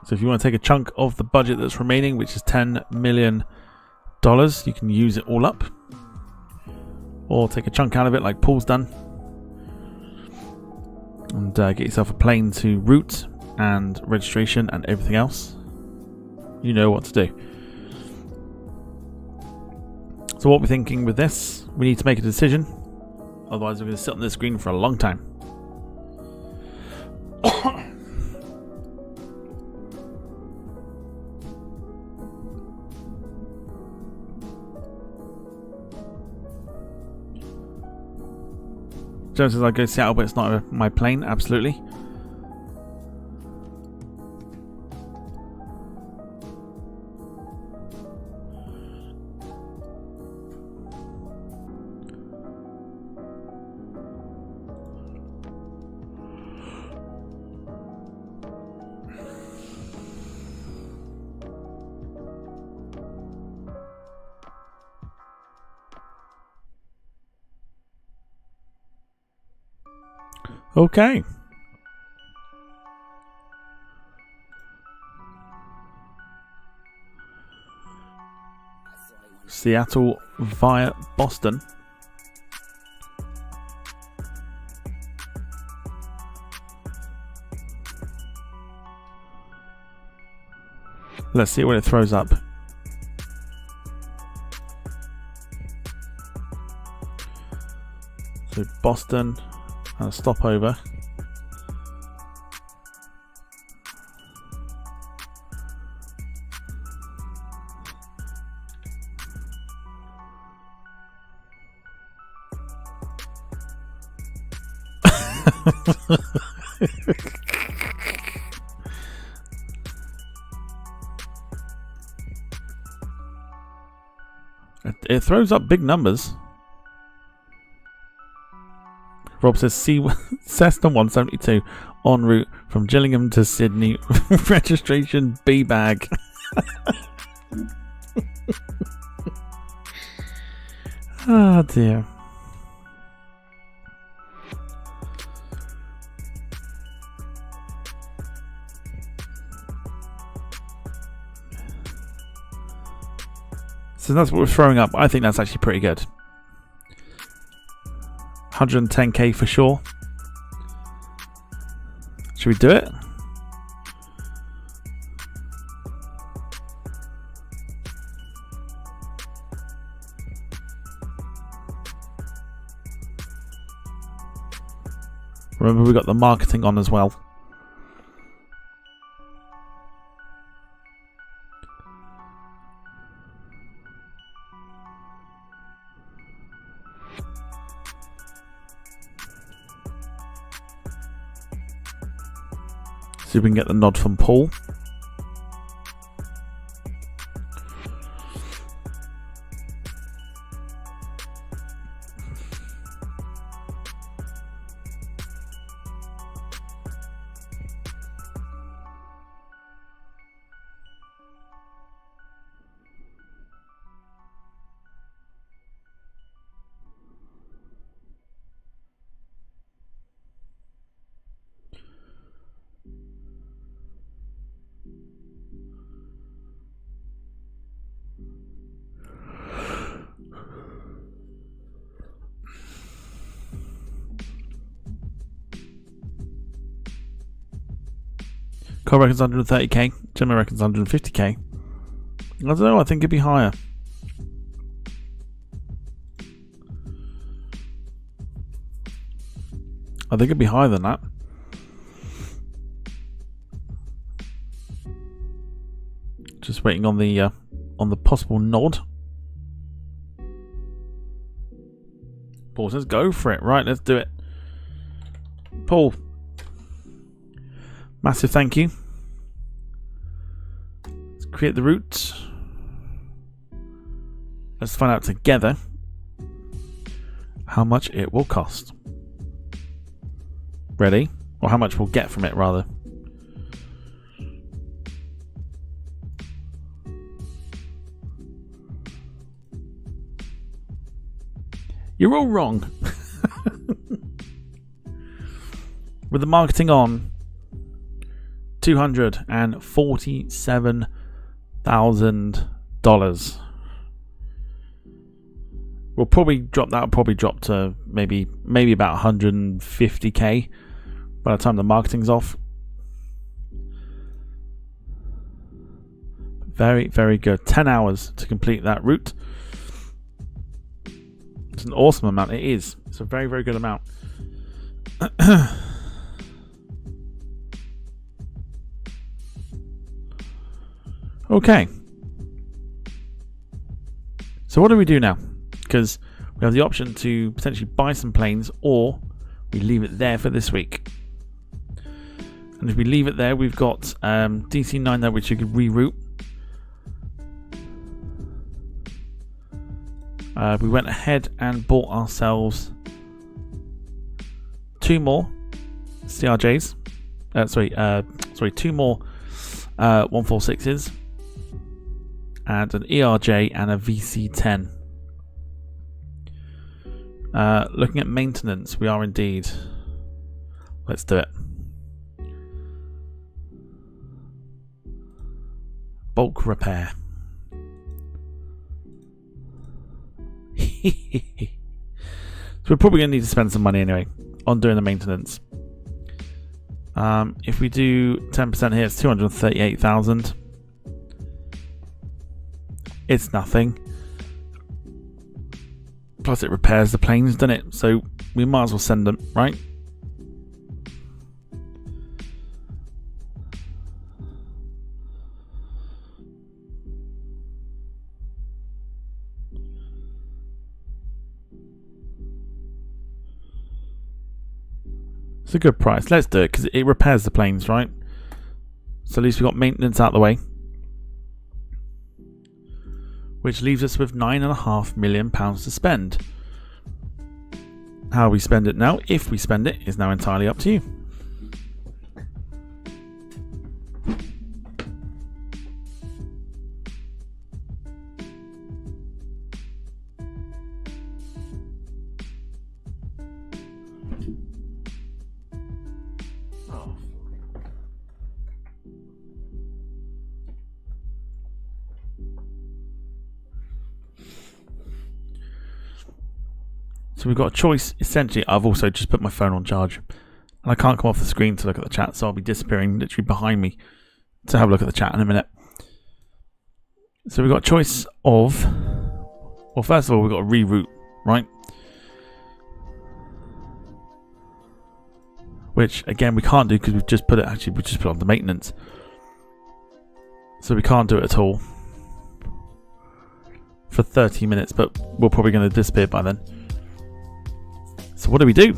So if you want to take a chunk of the budget that's remaining, which is $10 million, you can use it all up. Or take a chunk out of it like Paul's done. And get yourself a plane to route and registration and everything else. You know what to do. So what we're thinking with this, we need to make a decision. Otherwise we're going to sit on this screen for a long time. Jones says I go to Seattle, but it's not my plane. Absolutely. Okay. Seattle via Boston. Let's see what it throws up. So Boston and a stopover. It throws up big numbers. Rob says Cessna 172 en route from Gillingham to Sydney. Registration B bag. Oh dear. So that's what we're throwing up. I think that's actually pretty good. 110k for sure. Should we do it? Remember, we got the marketing on as well. See if we can get the nod from Paul. Cole reckons 130k. Gemma reckons 150k. I don't know, I think it'd be higher. I think it'd be higher than that. Just waiting on the possible nod. Paul says go for it. Right, let's do it. Paul, massive thank you. Let's create the route. Let's find out together how much it will cost. Ready? Or how much we'll get from it, rather. You're all wrong. With the marketing on, $247,000. We'll probably drop that. Probably drop to maybe about 150k by the time the marketing's off. Very, very good. 10 hours to complete that route. It's an awesome amount. It is. It's a very, very good amount. Okay. So what do we do now? Because we have the option to potentially buy some planes, or we leave it there for this week. And if we leave it there, we've got DC9 there, which you could reroute. We went ahead and bought ourselves 2 more CRJs. Two more 146s. And an ERJ and a VC10. Looking at maintenance, we are indeed. Let's do it. Bulk repair. So we're probably going to need to spend some money anyway on doing the maintenance. If we do 10% here, it's 238,000. It's nothing. Plus it repairs the planes, doesn't it? So we might as well send them, right? It's a good price. Let's do it because it repairs the planes, right? So at least we've got maintenance out the way. Which leaves us with £9.5 million to spend. How we spend it now, if we spend it, is now entirely up to you. So we've got a choice. Essentially, I've also just put my phone on charge. And I can't come off the screen to look at the chat, so I'll be disappearing literally behind me to have a look at the chat in a minute. So we've got a choice of... Well, first of all, we've got to reroute, right? Which, again, we can't do because we've just put it... Actually, we just put it on the maintenance. So we can't do it at all. For 30 minutes, but we're probably going to disappear by then. So what do we do?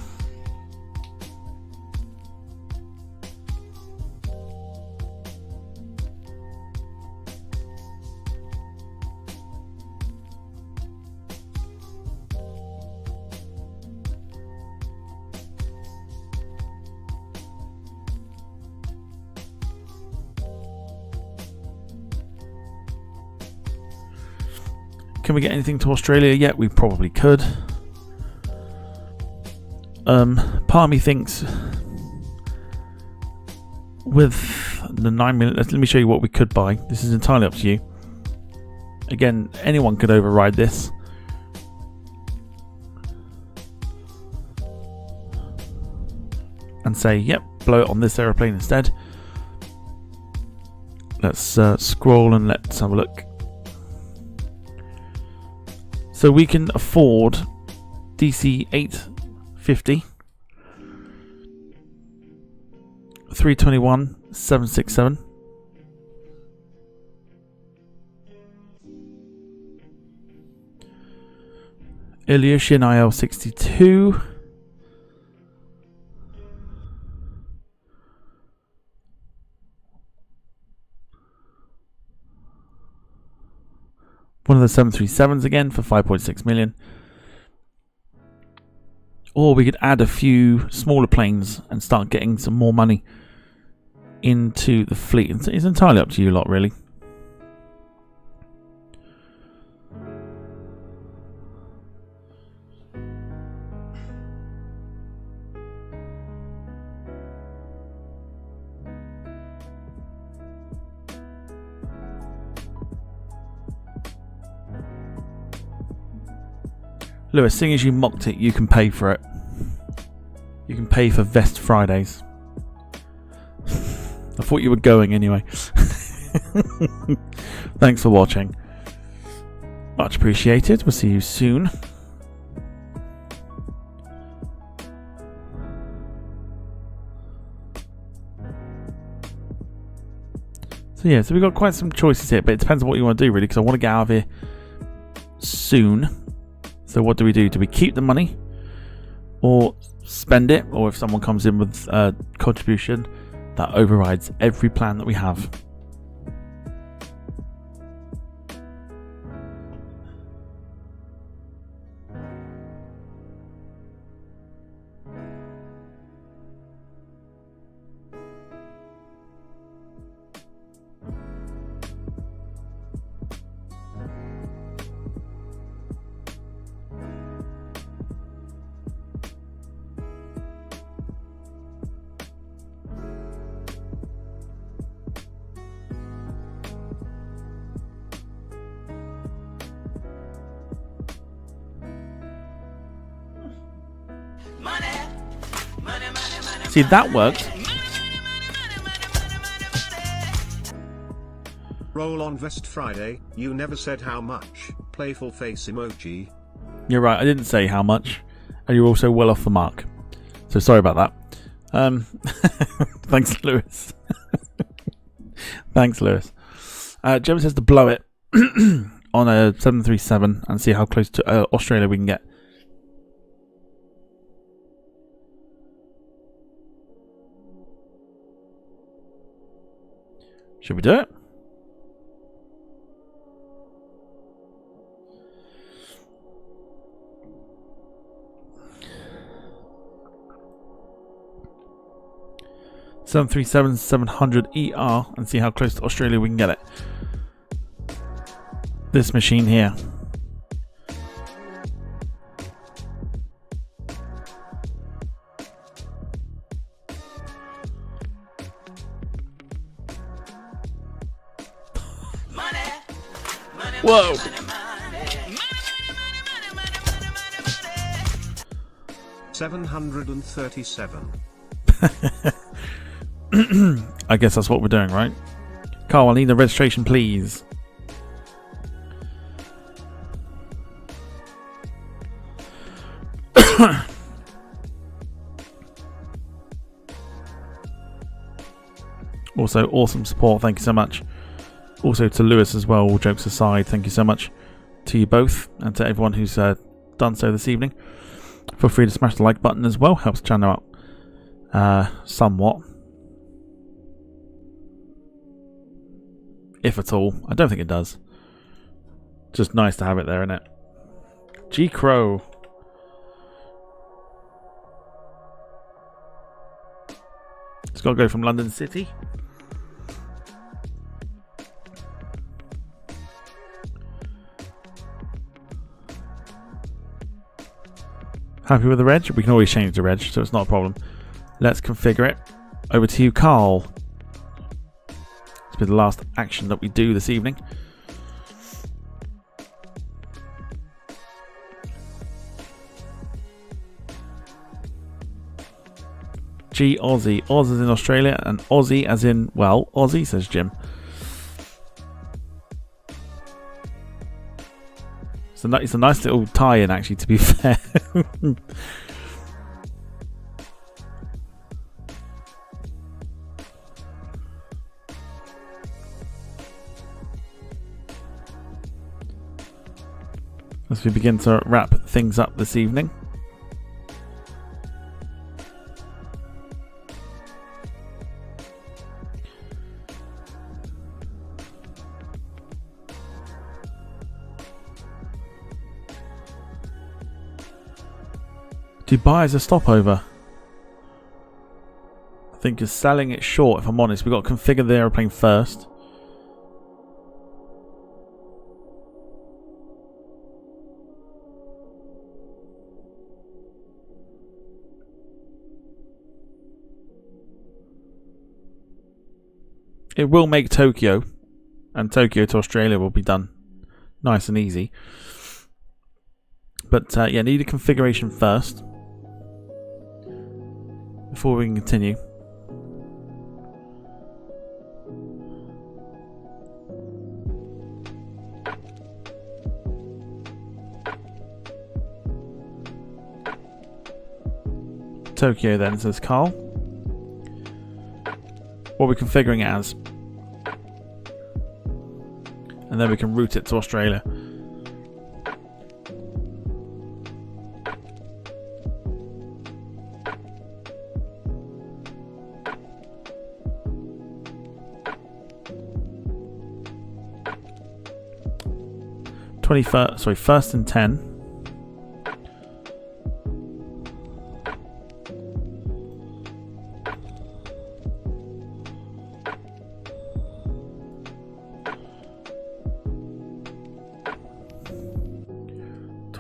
Can we get anything to Australia yet? We probably could. Part of me thinks with the 9 million, let me show you what we could buy. This is entirely up to you. Again, anyone could override this. And say, yep, blow it on this aeroplane instead. Let's scroll and let's have a look. So we can afford DC 850, 321, 767. Ilyushin IL-62. One of the 737s again for 5.6 million. Or we could add a few smaller planes and start getting some more money into the fleet. It's entirely up to you lot, really. Lewis, seeing as you mocked it, you can pay for it. You can pay for Vest Fridays. I thought you were going anyway. Thanks for watching. Much appreciated. We'll see you soon. So yeah, so we've got quite some choices here, but it depends on what you want to do really, because I want to get out of here soon. So what do? Do we keep the money or spend it? Or if someone comes in with a contribution, that overrides every plan that we have. See, that worked. Roll on Vest Friday, you never said how much. Playful face emoji. You're right, I didn't say how much. And you're also well off the mark. So sorry about that. Thanks, Lewis. Thanks, Lewis. Gemma says to blow it on a 737 and see how close to Australia we can get. Should we do it? Seven 700 ER and see how close to Australia we can get it. This machine here. Whoa! 737. I guess that's what we're doing, right? Carl, I need the registration, please. Also, awesome support. Thank you so much. Also to Lewis as well, all jokes aside, thank you so much to you both and to everyone who's done so this evening. Feel free to smash the like button as well, helps the channel out somewhat. If at all. I don't think it does. Just nice to have it there, isn't it? G Crow. It's got to go from London City. Happy with the reg? We can always change the reg, so it's not a problem. Let's configure it. Over to you, Carl. It's been the last action that we do this evening. G Aussie. Oz is in Australia and Aussie as in, well, Aussie, says Jim. It's a nice little tie-in, actually, to be fair. As we begin to wrap things up this evening. Dubai is a stopover. I think you're selling it short, if I'm honest. We've got to configure the aeroplane first. It will make Tokyo, and Tokyo to Australia will be done nice and easy. But yeah, need a configuration first before we can continue. Tokyo then, says Carl. What are we configuring it as? And then we can route it to Australia. First and 10.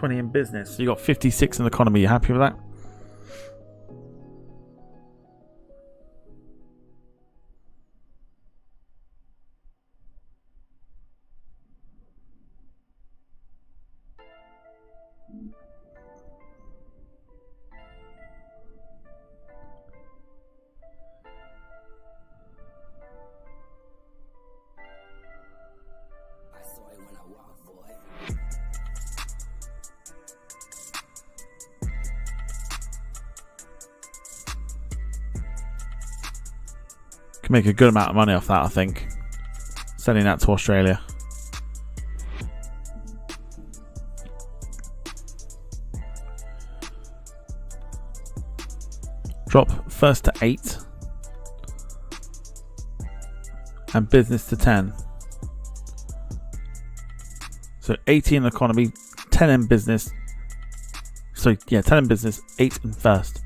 In business. So you got 56 in economy. You happy with that? Can make a good amount of money off that, I think. Sending that to Australia. Drop first to 8. And business to 10. So 80 in economy, 10 in business. So yeah, 10 in business, 8 in first.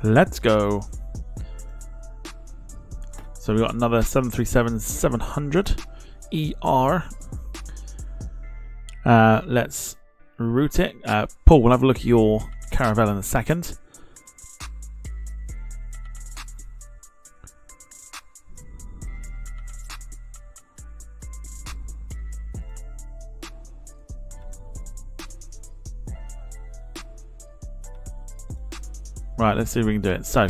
Let's go. So we got another 737-700 ER. Let's route it. Paul, we'll have a look at your Caravelle in a second. Right, let's see if we can do it. So,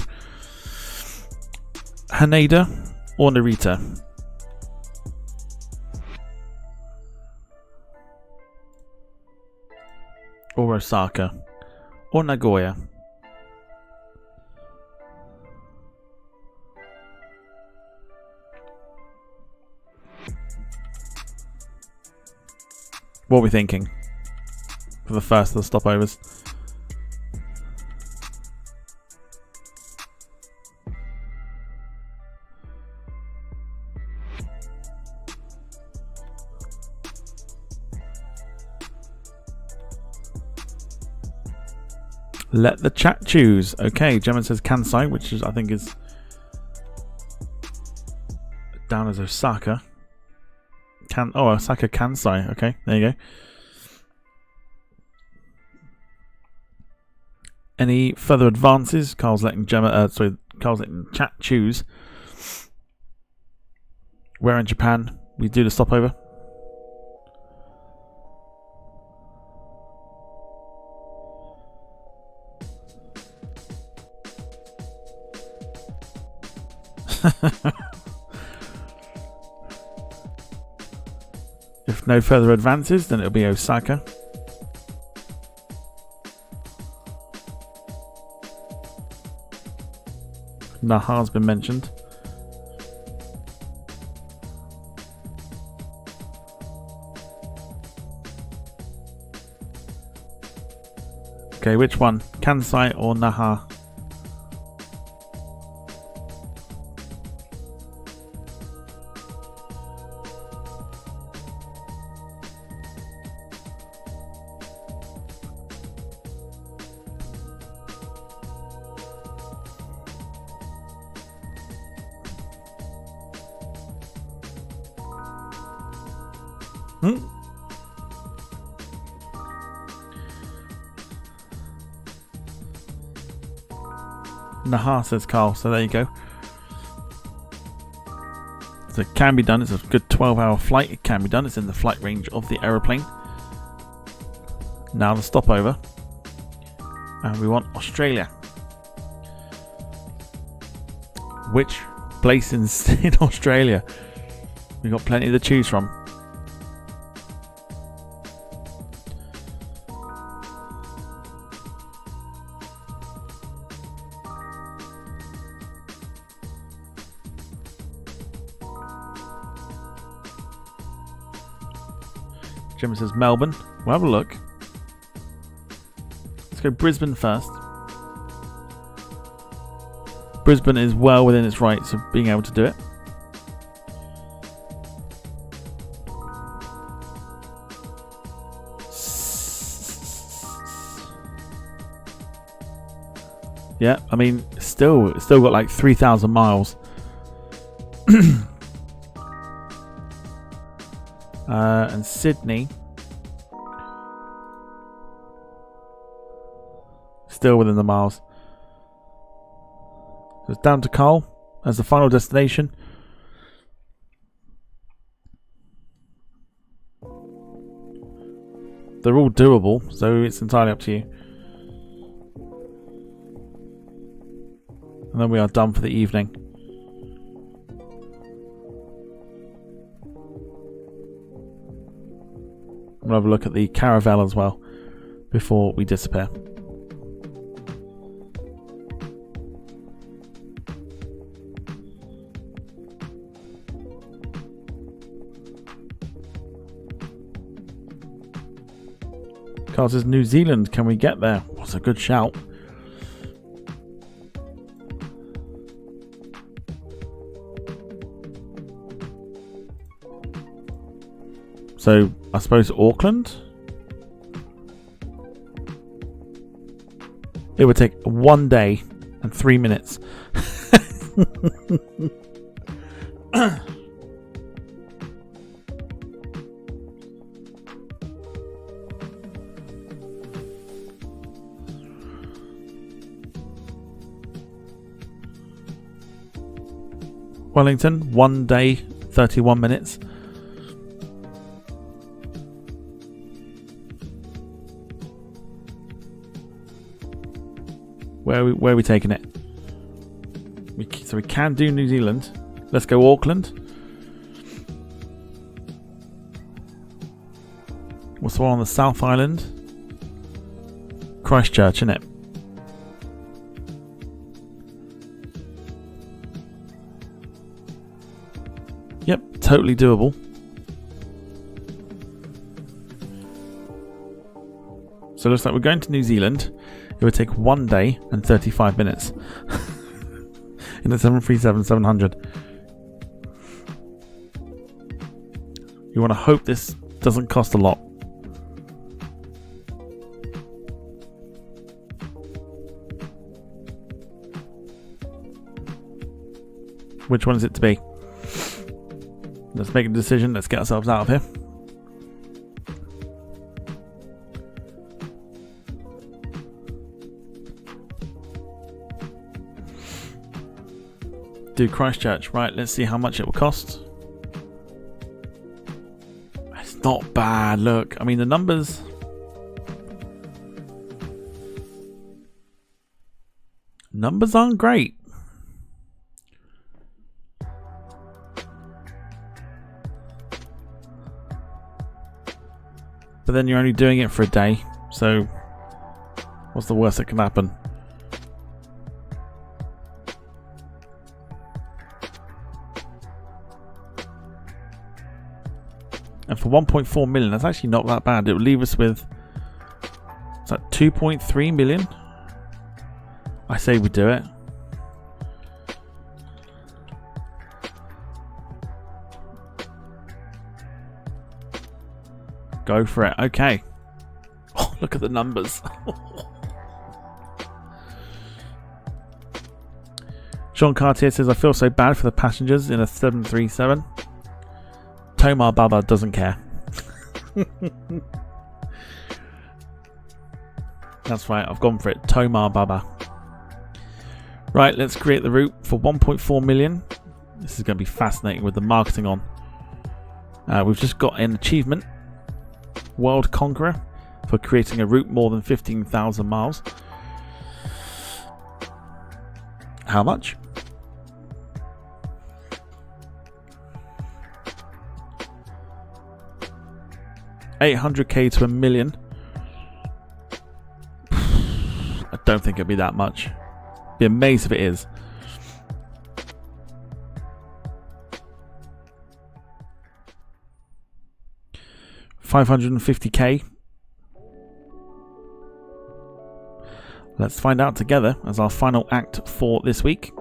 Haneda or Narita? Or Osaka? Or Nagoya? What are we thinking for the first of the stopovers? Let the chat choose. Okay, Gemma says Kansai, which is I think is down as Osaka. Osaka Kansai. Okay, there you go. Any further advances? Carl's letting Carl's letting chat choose. Where in Japan we do the stopover? If no further advances, then it'll be Osaka. Naha's been mentioned. Okay, which one? Kansai or Naha? Naha, says Carl, so there you go. So it can be done. It's a good 12-hour flight. It can be done. It's in the flight range of the aeroplane. Now the stopover. And we want Australia. Which place in Australia? We've got plenty to choose from. Gemma says Melbourne. We'll have a look. Let's go Brisbane first. Brisbane is well within its rights of being able to do it. Yeah, I mean, it's still got like 3,000 miles. And Sydney, still within the miles. So it's down to Cole as the final destination. They're all doable, so it's entirely up to you. And then we are done for the evening. We'll have a look at the Caravelle as well before we disappear. Carl says New Zealand, can we get there? What's a good shout? So, I suppose Auckland? It would take 1 day and 3 minutes. Wellington, 1 day, 31 minutes. Where are we taking it? So we can do New Zealand. Let's go Auckland. What's the one on the South Island? Christchurch, innit? Yep, totally doable. So it looks like we're going to New Zealand. It would take 1 day and 35 minutes in the 737-700. You want to hope this doesn't cost a lot. Which one is it to be? Let's make a decision. Let's get ourselves out of here. Do Christchurch. Right, let's see how much it will cost. It's not bad, look. I mean, the numbers... Numbers aren't great. But then you're only doing it for a day, so what's the worst that can happen? And for 1.4 million, that's actually not that bad. It will leave us with, is that 2.3 million? I say we do it. Go for it. Okay. Oh, look at the numbers. Sean Cartier says, I feel so bad for the passengers in a 737. Omar Baba doesn't care. That's right, I've gone for it. Omar Baba. Right, let's create the route for 1.4 million. This is going to be fascinating with the marketing on. We've just got an achievement. World Conqueror for creating a route more than 15,000 miles. How much? $800k to $1 million. I don't think it'd be that much. Be amazed if it is. $550k. Let's find out together as our final act for this week.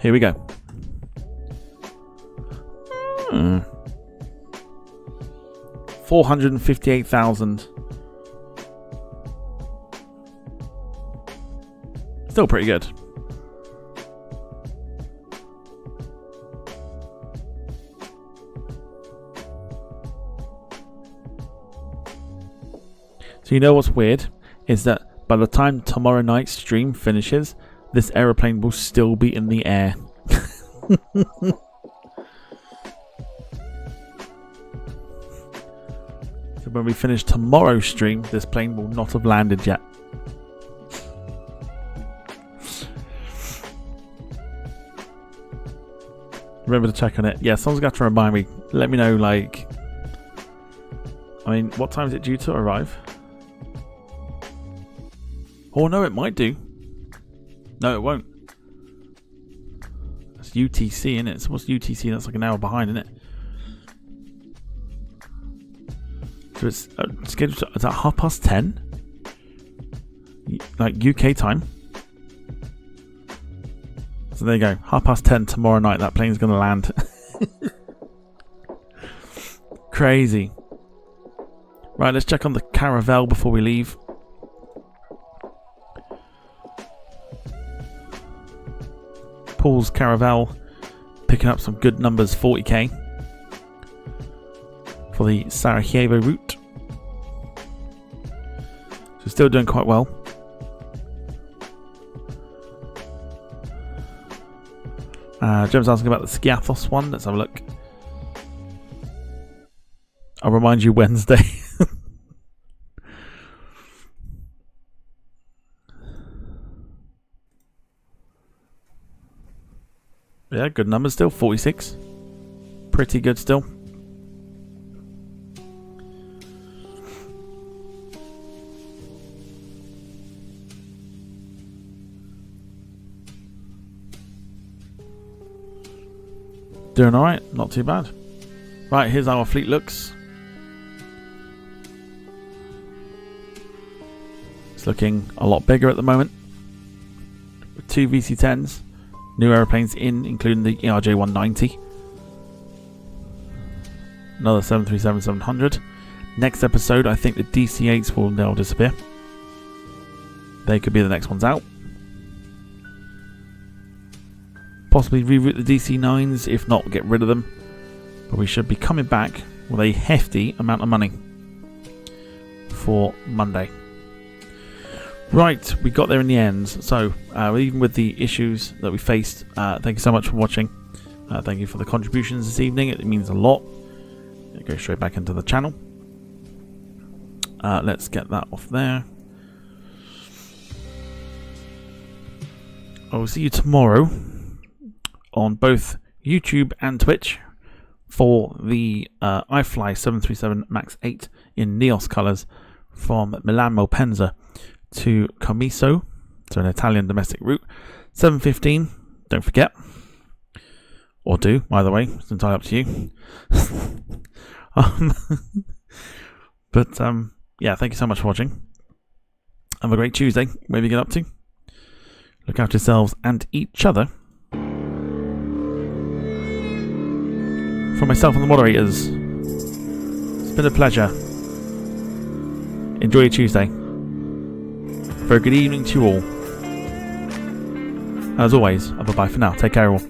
Here we go. 458,000. Still pretty good. So you know what's weird is that by the time tomorrow night's stream finishes, this aeroplane will still be in the air. So when we finish tomorrow's stream, this plane will not have landed yet. Remember to check on it. Yeah, someone's got to remind me. Let me know, like... I mean, what time is it due to arrive? Oh, no, it might do. No, it won't. That's UTC, isn't it? So what's UTC? That's like an hour behind, isn't it? So it's scheduled to... Is that 10:30? Like, UK time. So there you go. 10:30 tomorrow night. That plane's going to land. Crazy. Right, let's check on the Caravelle before we leave. Paul's Caravelle picking up some good numbers, 40k for the Sarajevo route. So still doing quite well. Gem's asking about the Skiathos one. Let's have a look. I'll remind you Wednesday. Yeah, good numbers still. 46. Pretty good still. Doing alright, not too bad. Right, here's how our fleet looks. It's looking a lot bigger at the moment. With 2 VC-10s. New aeroplanes in, including the ERJ-190. Another 737-700. Next episode, I think the DC-8s will now disappear. They could be the next ones out. Possibly reroute the DC-9s, if not, get rid of them. But we should be coming back with a hefty amount of money for Monday. Right, we got there in the end. So, even with the issues that we faced, thank you so much for watching. Thank you for the contributions this evening. It means a lot. Go straight back into the channel. Let's get that off there. I will see you tomorrow on both YouTube and Twitch for the iFly 737 MAX 8 in Neos colours from Milan Malpensa to Comiso, so an Italian domestic route. 7:15, don't forget. Or do, either way, it's entirely up to you. Yeah, thank you so much for watching. Have a great Tuesday, whatever you get up to. Look after yourselves and each other. For myself and the moderators, it's been a pleasure. Enjoy your Tuesday. Very good evening to you all. As always, bye-bye for now. Take care, all.